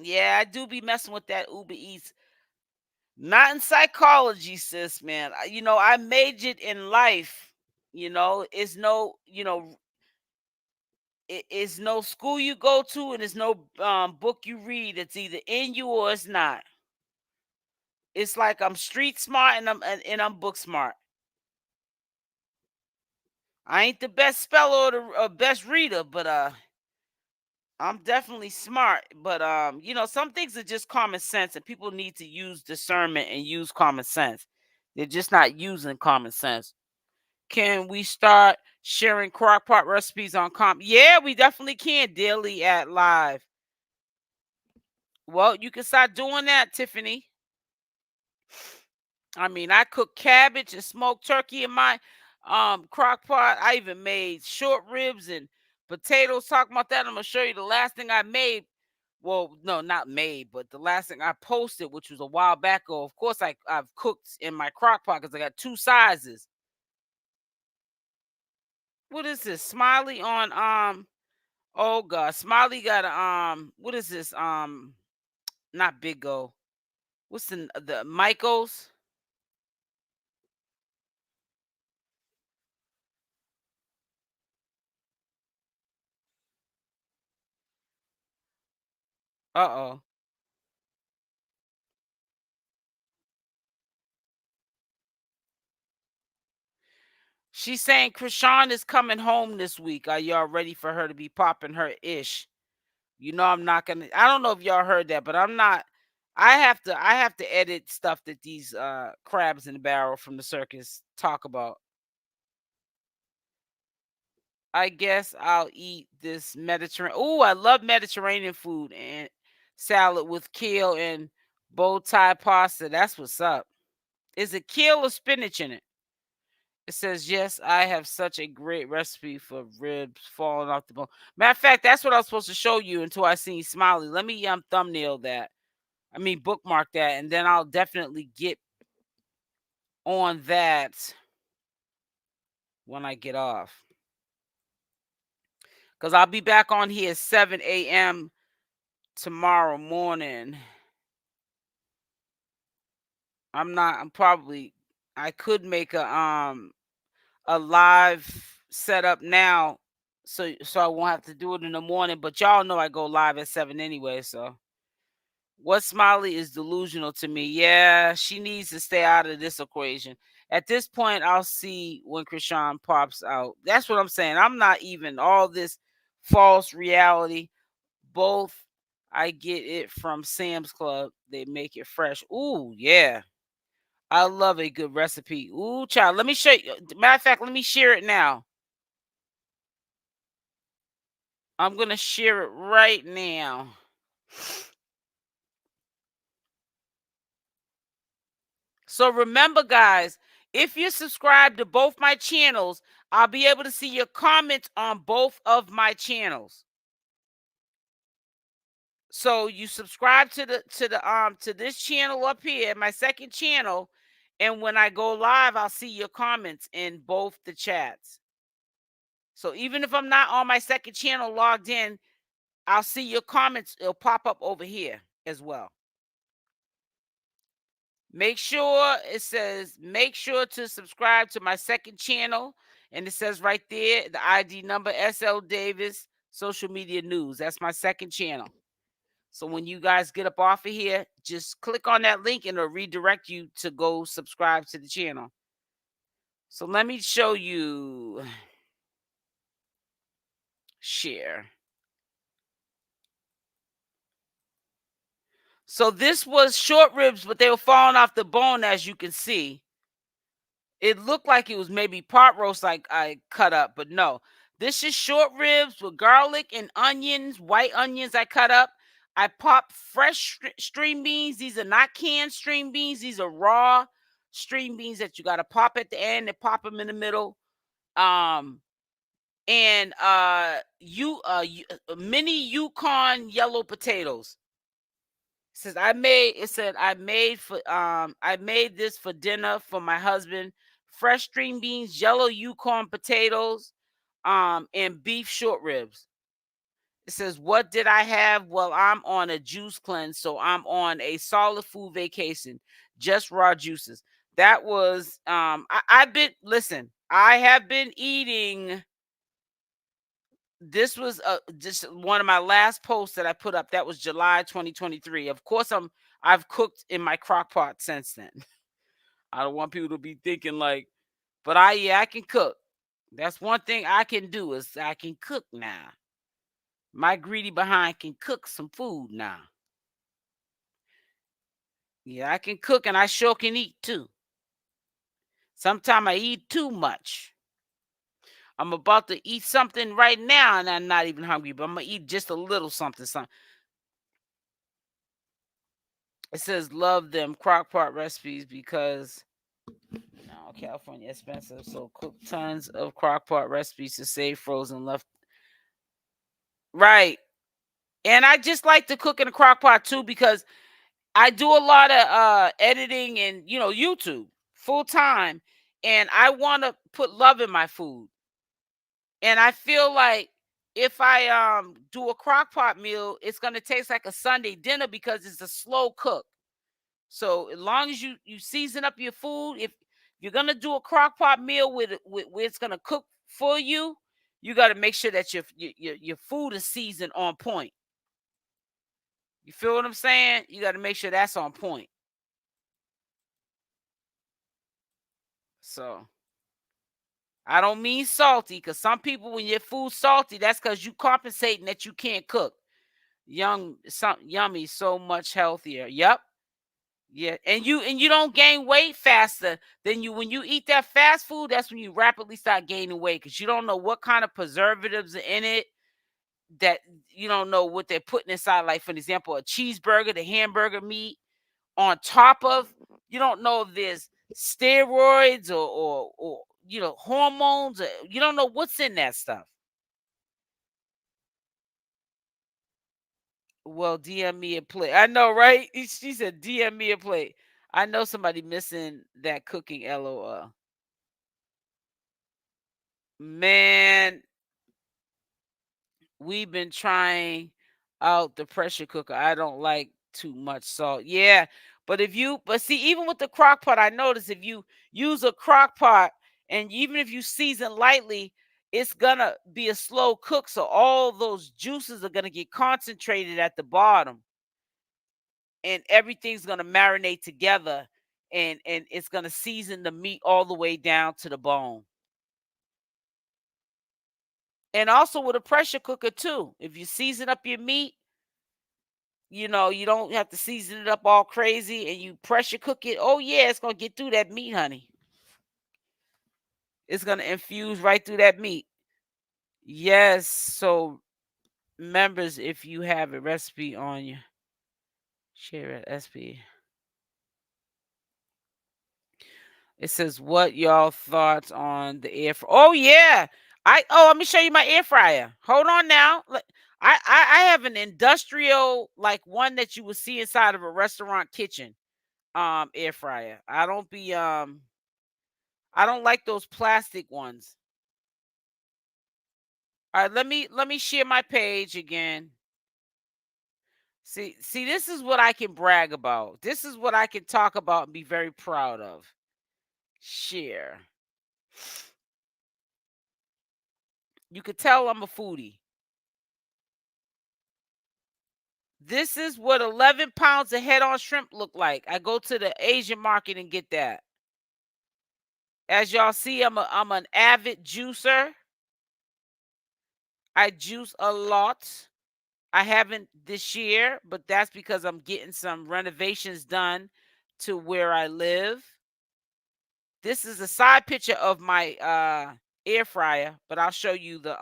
Yeah, I do be messing with that Uber Eats. Not in psychology, sis, man. I majored in life. It's no, it's no school you go to, and it's no book you read. It's either in you or it's not. It's like I'm street smart and I'm book smart. I ain't the best speller or the best reader, but I'm definitely smart. But some things are just common sense, and people need to use discernment and use common sense. They're just not using common sense. Can we start sharing crock pot recipes on comp? Yeah, we definitely can, daily at live. Well, you can start doing that, Tiffany. I mean, I cook cabbage and smoked turkey in my crock pot. I even made short ribs and potatoes. Talking about that, I'm gonna show you the last thing I made. Well, no, not made, but the last thing I posted, which was a while back ago. Of course, I've cooked in my crock pot because I got two sizes. What is this? Smiley on oh god, Smiley got a what is this? Not Big O. What's the Michaels? Uh-oh. She's saying Chrisean is coming home this week. Are y'all ready for her to be popping her ish? I'm not gonna. I don't know if y'all heard that, but I'm not. I have to edit stuff that these crabs in the barrel from the circus talk about. I guess I'll eat this Mediterranean. Oh, I love Mediterranean food and salad with kale and bow tie pasta. That's what's up. Is it kale or spinach in it? It says, yes, I have such a great recipe for ribs falling off the bone. Matter of fact, that's what I was supposed to show you until I seen Smiley. Let me thumbnail that. I mean, bookmark that, and then I'll definitely get on that when I get off. Because I'll be back on here at 7 a.m. tomorrow morning. I could make a live setup now, so I won't have to do it in the morning. But y'all know I go live at 7 anyway. So what Smiley is delusional to me. Yeah, she needs to stay out of this equation. At this point, I'll see when Chrisean pops out. That's what I'm saying. I'm not even all this false reality. Both I get it from Sam's Club. They make it fresh. Ooh, yeah. I love a good recipe. Ooh, child. Let me show you. Matter of fact, let me share it now. I'm going to share it right now. So remember, guys, if you're subscribed to both my channels, I'll be able to see your comments on both of my channels. So you subscribe to this channel up here, my second channel, and when I go live, I'll see your comments in both the chats. So even if I'm not on my second channel logged in, I'll see your comments. It'll pop up over here as well. Make sure to subscribe to my second channel. And it says right there, the ID number, SL Davis, social media news. That's my second channel. So when you guys get up off of here, just click on that link and it'll redirect you to go subscribe to the channel. So let me show you. Share. So this was short ribs, but they were falling off the bone, as you can see. It looked like it was maybe pot roast like I cut up, but no. This is short ribs with garlic and onions, white onions I cut up. I pop fresh string beans. These are not canned string beans. These are raw string beans that you got to pop at the end and pop them in the middle. Um, and mini Yukon yellow potatoes. I made this for dinner for my husband. Fresh string beans, yellow Yukon potatoes, and beef short ribs. It says, what did I have? Well, I'm on a juice cleanse, so I'm on a solid food vacation, just raw juices. That was I have been eating. This was just one of my last posts that I put up. That was July 2023. Of course, I've cooked in my crock pot since then. I don't want people to be thinking like, but I can cook. That's one thing I can do is I can cook now. My greedy behind can cook some food now. Yeah, I can cook and I sure can eat too. Sometimes I eat too much. I'm about to eat something right now and I'm not even hungry, but I'm gonna eat just a little something. It says love them crock pot recipes because no, California expensive. So cook tons of crock pot recipes to save frozen left. Right. And I just like to cook in a crock pot too because I do a lot of editing and YouTube full time. And I want to put love in my food. And I feel like if I do a crock pot meal, it's gonna taste like a Sunday dinner because it's a slow cook. So as long as you season up your food, if you're gonna do a crock pot meal with where it's gonna cook for you, you got to make sure that your food is seasoned on point. You feel what I'm saying? You got to make sure that's on point. So I don't mean salty because some people when your food's salty, that's because you compensating that you can't cook. Yummy, so much healthier. Yep. Yeah, and you don't gain weight faster than you when you eat that fast food. That's when you rapidly start gaining weight because you don't know what kind of preservatives are in it. That you don't know what they're putting inside. Like for example, a cheeseburger, the hamburger meat on top of. You don't know if there's steroids or hormones. You don't know what's in that stuff. Well, DM me a plate. I know, right? She said DM me a plate. I know somebody missing that cooking. LOL. Man, we've been trying out the pressure cooker. I don't like too much salt. Yeah, but see, even with the crock pot, I noticed if you use a crock pot and even if you season lightly, it's gonna be a slow cook. So all those juices are gonna get concentrated at the bottom and everything's gonna marinate together and it's gonna season the meat all the way down to the bone. And also with a pressure cooker too. If you season up your meat, you don't have to season it up all crazy and you pressure cook it. Oh yeah, it's gonna get through that meat, honey. It's gonna infuse right through that meat. Yes. So members, if you have a recipe on you, share it. SP. It says, "What y'all thoughts on the air fryer?" Oh yeah, let me show you my air fryer. Hold on now. I have an industrial like one that you would see inside of a restaurant kitchen. Air fryer. I don't like those plastic ones. All right, let me share my page again. See, this is what I can brag about. This is what I can talk about and be very proud of. Share. You could tell I'm a foodie. This is what 11 pounds of head-on shrimp look like. I go to the Asian market and get that. As y'all see, I'm an avid juicer. I juice a lot. I haven't this year, but that's because I'm getting some renovations done to where I live. This is a side picture of my air fryer, but I'll show you the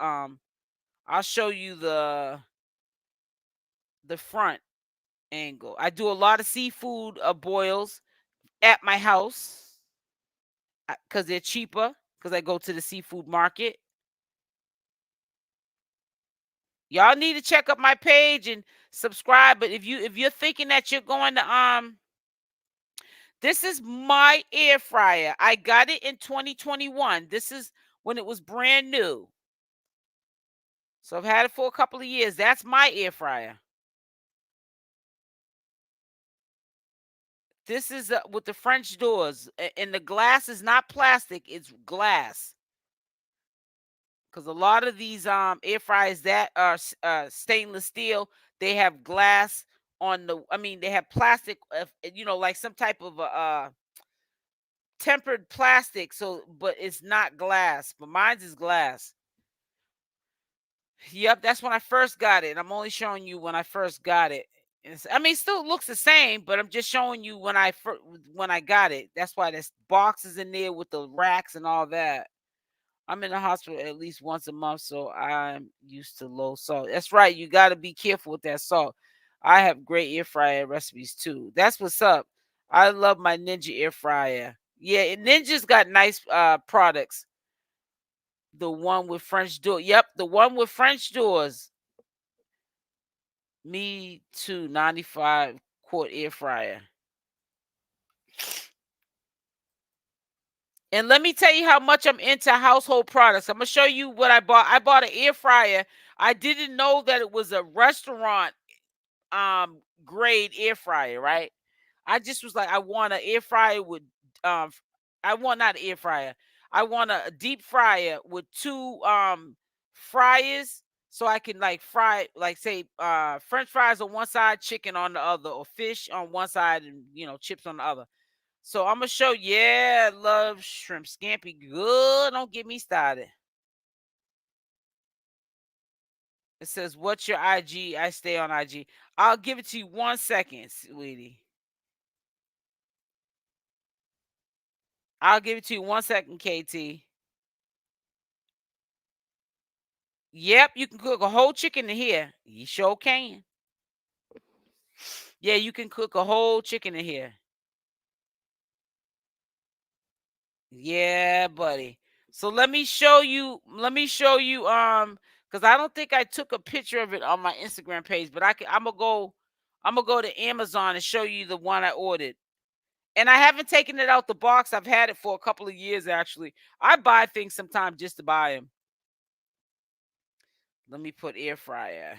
front angle. I do a lot of seafood boils at my house because they're cheaper, because I go to the seafood market. Y'all need to check up my page and subscribe. But if you're thinking that you're going to this is my air fryer. I got it in 2021. This is when it was brand new. So I've had it for a couple of years. That's my air fryer. This is with the French doors, and the glass is not plastic, it's glass. Because a lot of these air fryers that are stainless steel, they have glass on the. I mean, they have plastic, like some type of tempered plastic. So, but it's not glass. But mine's is glass. Yep, that's when I first got it. I'm only showing you when I first got it. I mean, it still looks the same, but I'm just showing you when I got it. That's why there's boxes in there with the racks and all that. I'm in the hospital at least once a month, so I'm used to low salt. That's right. You got to be careful with that salt. I have great air fryer recipes too. That's what's up. I love my Ninja air fryer. Yeah, Ninja's got nice products. The one with French door. Yep, the one with French doors. Me too. 95 quart air fryer. And let me tell you how much I'm into household products. I'm gonna show you what I bought. I bought an air fryer. I didn't know that it was a restaurant grade air fryer, right? I just was like, I want an air fryer with um I want not an air fryer. I want a deep fryer with two fryers, so I can like fry, like say French fries on one side, chicken on the other, or fish on one side and chips on the other. So I'm gonna show. Yeah, love shrimp scampi. Good. Don't get me started. It says, "What's your IG?" I stay on IG. I'll give it to you 1 second, sweetie. I'll give it to you 1 second, KT. Yep, you can cook a whole chicken in here. You sure can. Yeah, you can cook a whole chicken in here. Yeah, buddy. So let me show you. Because I don't think I took a picture of it on my Instagram page, but I'm gonna go. I'm gonna go to Amazon and show you the one I ordered. And I haven't taken it out the box. I've had it for a couple of years actually. I buy things sometimes just to buy them. Let me put air fryer.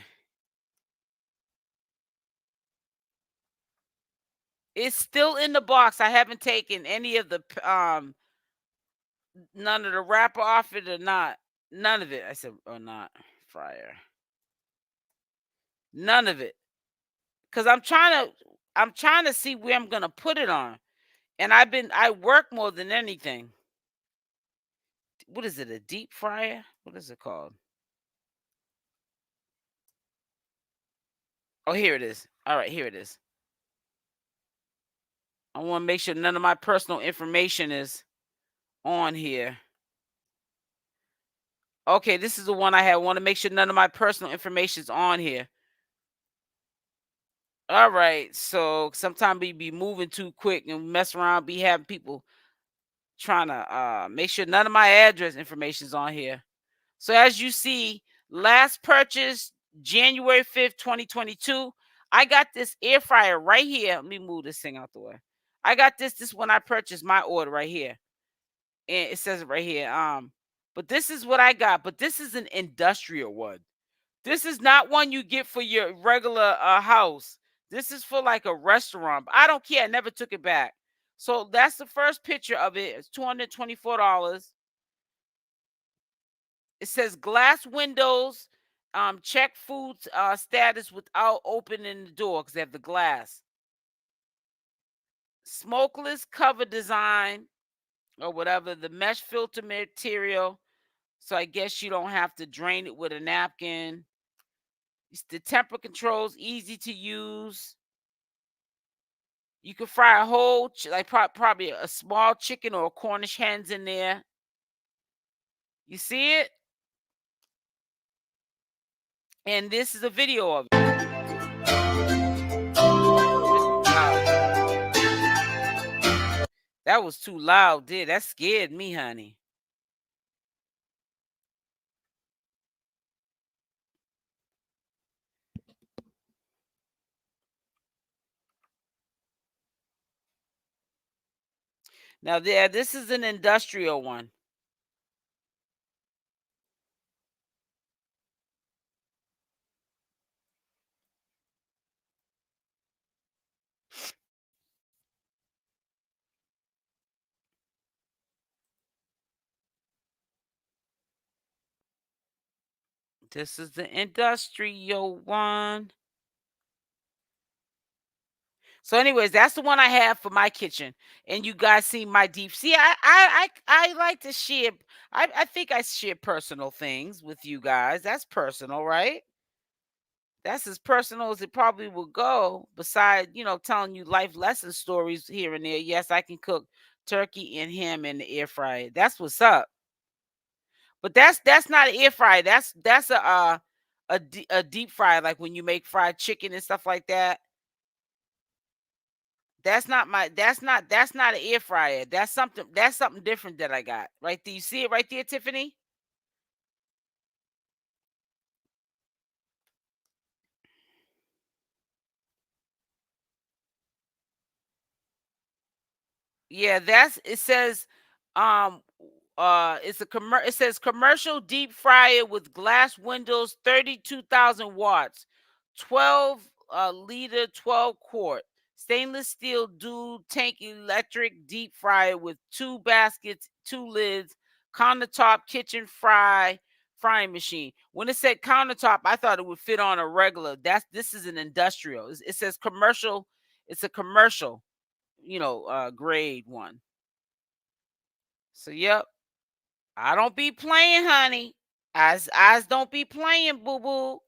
It's still in the box. I haven't taken any of the none of the wrapper off it or not. None of it. I said, or not fryer. None of it. Cause I'm trying to see where I'm gonna put it on. And I work more than anything. What is it? A deep fryer? What is it called? Oh, here it is. All right, here it is. I want to make sure none of my personal information is on here. Okay, this is the one I have. I want to make sure none of my personal information is on here. All right, so sometimes we be moving too quick and mess around, be having people trying to make sure none of my address information is on here. So as you see, last purchase January 5th, 2022. I got this air fryer right here. Let me move this thing out the way. I got this when I purchased my order right here. And it says it right here. But this is what I got. But this is an industrial one. This is not one you get for your regular house. This is for like a restaurant. But I don't care. I never took it back. So that's the first picture of it. It's $224. It says glass windows. Check food status without opening the door because they have the glass. Smokeless cover design or whatever. The mesh filter material. So I guess you don't have to drain it with a napkin. It's the temper controls, easy to use. You can fry a whole, like probably a small chicken or a Cornish hens in there. You see it? And this is a video of it. That was too loud, did that scared me, honey. Now there, this is an industrial one. This is the industrial one. So, anyways, that's the one I have for my kitchen. And you guys see my deep. See, I like to share. I think I share personal things with you guys. That's personal, right? That's as personal as it probably will go. Besides, telling you life lesson stories here and there. Yes, I can cook turkey and ham in the air fryer. That's what's up. But that's not an air fryer. That's a deep fry, like when you make fried chicken and stuff like that. That's not an air fryer. That's something different that I got. Right there. You see it right there, Tiffany? Yeah, it says it says commercial deep fryer with glass windows, 32,000 watts, 12 liter, 12 quart, stainless steel dual tank electric deep fryer with 2 baskets, 2 lids, countertop kitchen frying machine. When it said countertop, I thought it would fit on a regular. This is an industrial. It says commercial. It's a commercial, grade one. So yep, I don't be playing, honey. Eyes don't be playing, boo boo.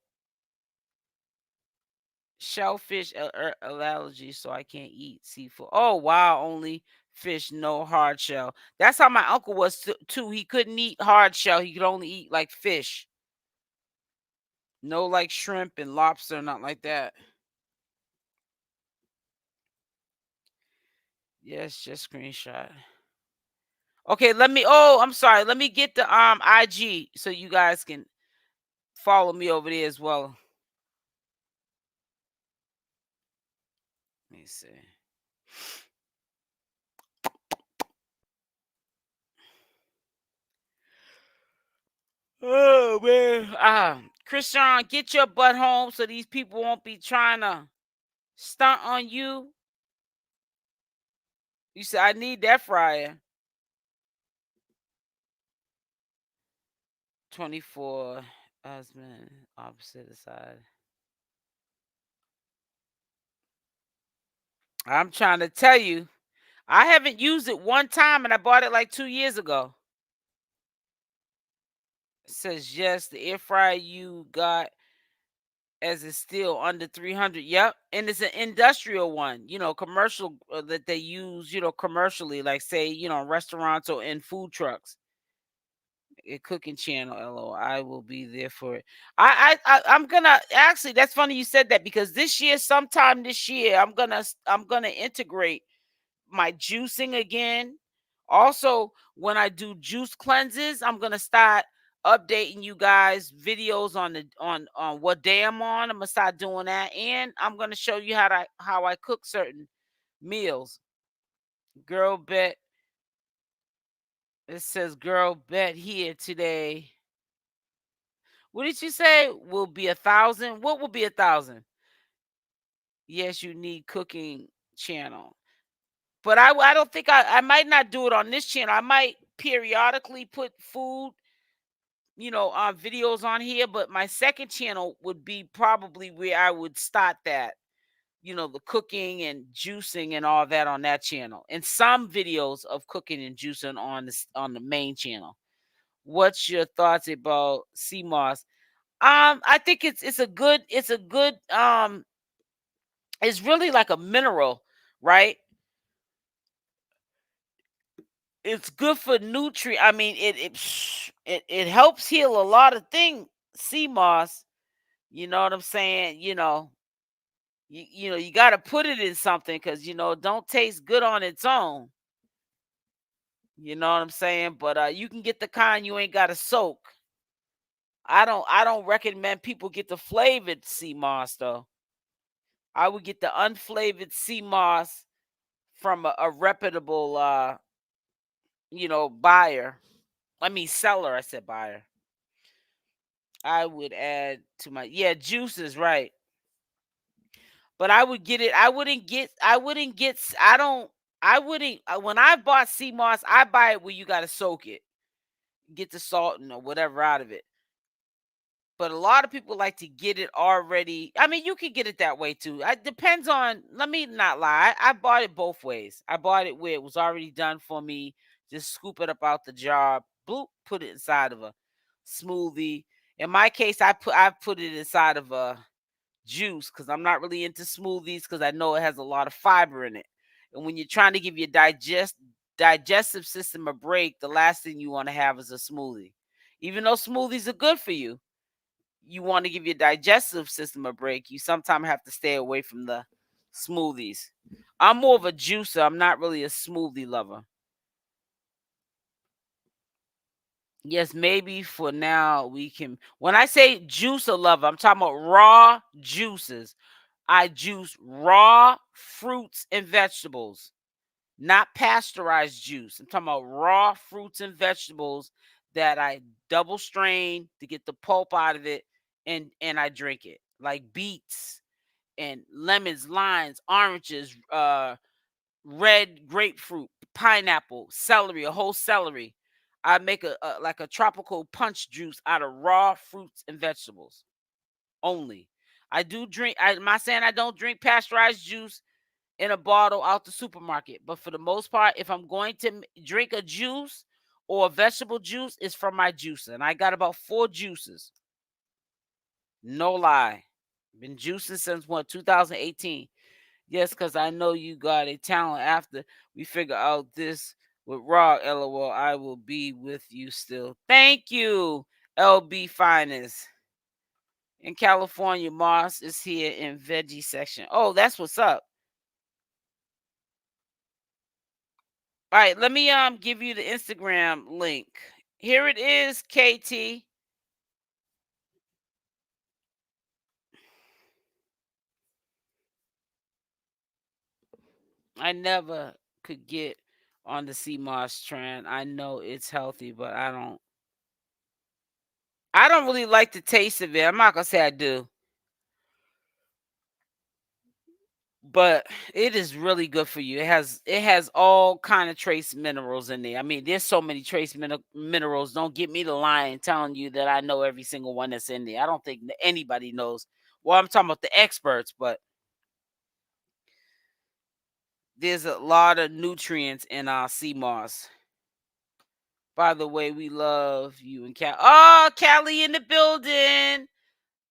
Shellfish allergy, so I can't eat seafood. Oh wow, only fish, no hard shell. That's how my uncle was too. He couldn't eat hard shell. He could only eat like fish. No like shrimp and lobster, not like that. Yes, just screenshot. Okay, I'm sorry. Let me get the IG so you guys can follow me over there as well. Let me see. Oh man. Chrisean, get your butt home so these people won't be trying to stunt on you. You said I need that fryer. 24 husband, opposite side. I'm trying to tell you, I haven't used it one time and I bought it like 2 years ago. It says yes, the air fryer you got as it's still under 300. Yep. And it's an industrial one, commercial that they use, commercially, like say, restaurants or in food trucks. A cooking channel, LO. I will be there for it. I'm gonna actually. That's funny you said that because sometime this year, I'm gonna integrate my juicing again. Also, when I do juice cleanses, I'm gonna start updating you guys videos on what day I'm on. I'm gonna start doing that, and I'm gonna show you how I cook certain meals. Girl bet. It says girl bet here today. What did you say? Will be 1,000? What will be 1,000? Yes, you need cooking channel. But I don't think I might not do it on this channel. I might periodically put food, videos on here. But my second channel would be probably where I would start that, the cooking and juicing and all that on that channel. And some videos of cooking and juicing on the main channel. What's your thoughts about CMOS? I think it's a good it's really like a mineral, right? It's good for nutrient. I mean, it helps heal a lot of things. Sea moss, you know what I'm saying? You got to put it in something because don't taste good on its own. You know what I'm saying? But you can get the kind you ain't got to soak. I don't recommend people get the flavored sea moss though. I would get the unflavored sea moss from a reputable buyer. I mean seller, I said buyer. I would add to my juices, right. But I would get it. I wouldn't when I bought sea moss, I buy it where you gotta soak it. Get the salt and or whatever out of it. But a lot of people like to get it already. I mean, you can get it that way too. It depends on. Let me not lie. I bought it both ways. I bought it where it was already done for me. Just scoop it up out the jar, bloop, put it inside of a smoothie. In my case, I put it inside of a juice because I'm not really into smoothies because I know it has a lot of fiber in it. And when you're trying to give your digestive system a break, the last thing you want to have is a smoothie. Even though smoothies are good for you, you want to give your digestive system a break, you sometimes have to stay away from the smoothies. I'm more of a juicer. I'm not really a smoothie lover. Yes, maybe for now we can. When I say juicer lover, I'm talking about raw juices. I juice raw fruits and vegetables, not pasteurized juice. I'm talking about raw fruits and vegetables that I double strain to get the pulp out of it, and I drink it. Like beets and lemons, limes, oranges, red grapefruit, pineapple, celery, a whole celery. I make a like a tropical punch juice out of raw fruits and vegetables only. I do drink. I'm not saying I don't drink pasteurized juice in a bottle out the supermarket, but for the most part, if I'm going to drink a juice or a vegetable juice, it's from my juicer, and I got about 4 juices. No lie, been juicing since what 2018. Yes, because I know you got a talent. After we figure out this with Rock, LOL, I will be with you still. Thank you, LB Finest. In California, Moss is here in veggie section. Oh, that's what's up. All right, let me give you the Instagram link. Here it is, KT. I never could get on the sea moss trend. I know it's healthy, but I don't really like the taste of it. I'm not gonna say I do. But it is really good for you. It has all kind of trace minerals in there. I mean, there's so many trace minerals. Don't get me the line telling you that I know every single one that's in there. I don't think that anybody knows. Well, I'm talking about the experts, but there's a lot of nutrients in our sea moss. By the way, we love you and Cal. Oh, Callie in the building.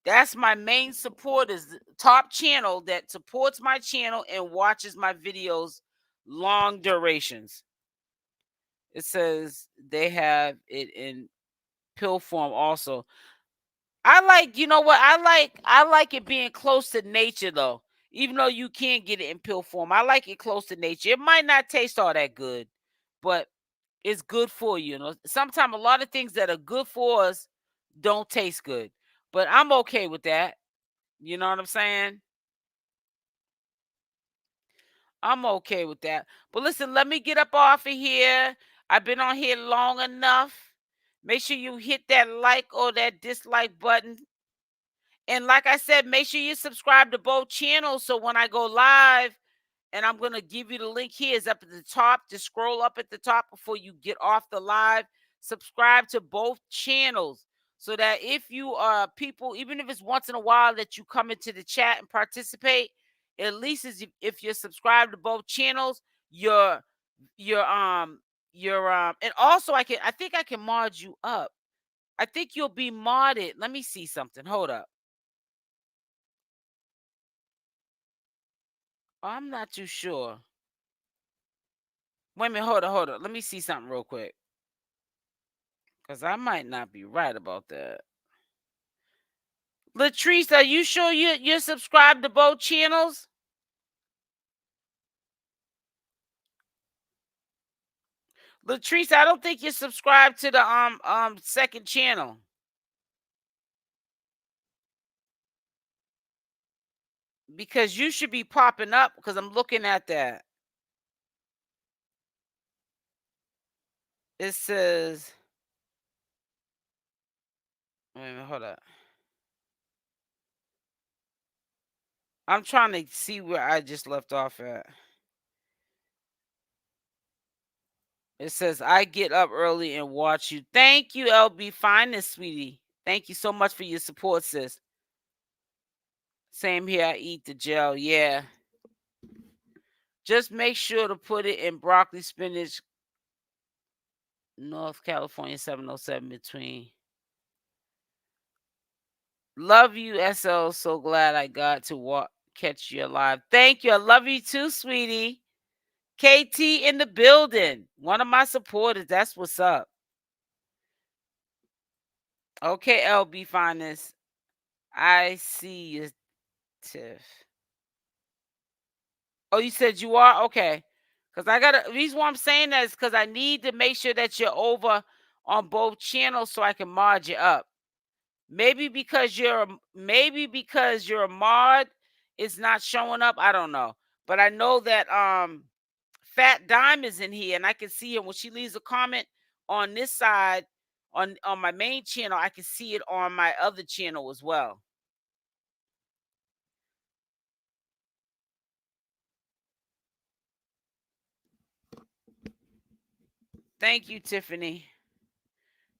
That's my main supporters, top channel that supports my channel and watches my videos long durations. It says they have it in pill form also. I like, you know what? I like it being close to nature though. Even though you can't get it in pill form. I like it close to nature. It might not taste all that good, but it's good for you. Sometimes a lot of things that are good for us don't taste good. But I'm okay with that. You know what I'm saying? I'm okay with that. But listen, let me get up off of here. I've been on here long enough. Make sure you hit that like or that dislike button. And like I said, make sure you subscribe to both channels so when I go live, and I'm going to give you the link here, is up at the top. Just scroll up at the top before you get off the live. Subscribe to both channels so that if you are people, even if it's once in a while that you come into the chat and participate, at least if you're subscribed to both channels, you're and also I think I can mod you up. I think you'll be modded. Let me see something. Hold up. I'm not too sure. Wait a minute, hold on. Let me see something real quick. Because I might not be right about that. Latrice, are you sure you're subscribed to both channels? Latrice, I don't think you're subscribed to the second channel. Because you should be popping up because I'm looking at that. It says, wait a minute, hold up. I'm trying to see where I just left off at. It says, I get up early and watch you. Thank you, LB Finest, sweetie. Thank you so much for your support, sis. Same here. I eat the gel. Yeah. Just make sure to put it in broccoli, spinach, North California 707 between. Love you, SL. So glad I got to catch you live. Thank you. I love you too, sweetie. KT in the building. One of my supporters. That's what's up. Okay, LB Finest. I see you, Tiff. Oh, you said you are? Okay. Because I got to, the reason why I'm saying that is because I need to make sure that you're over on both channels so I can mod you up. Maybe because you're a mod, it's not showing up. I don't know. But I know that Fat Dime is in here and I can see her when she leaves a comment on this side on my main channel. I can see it on my other channel as well. Thank you, Tiffany.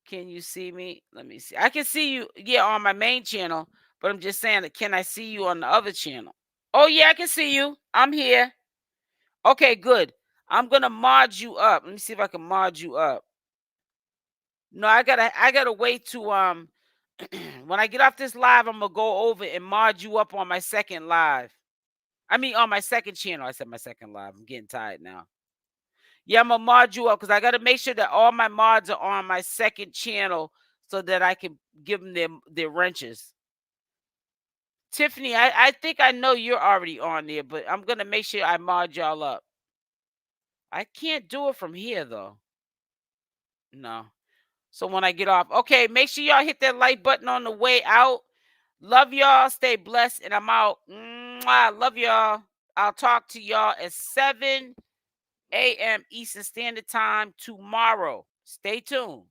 Can you see me? Let me see. I can see you, yeah, on my main channel, but I'm just saying that can I see you on the other channel? Oh, yeah, I can see you. I'm here. Okay, good. I'm gonna mod you up. Let me see if I can mod you up. No, I gotta wait to when I get off this live, I'm gonna go over and mod you up on my second live. I mean on my second channel. I said my second live. I'm getting tired now. Yeah, I'm gonna mod you up because I gotta make sure that all my mods are on my second channel so that I can give them their wrenches. Tiffany, I think I know you're already on there, but I'm gonna make sure I mod y'all up. I can't do it from here though. No. So when I get off, okay, make sure y'all hit that like button on the way out. Love y'all. Stay blessed, and I'm out. Mwah, love y'all. I'll talk to y'all at 7 a.m. Eastern Standard Time tomorrow. Stay tuned.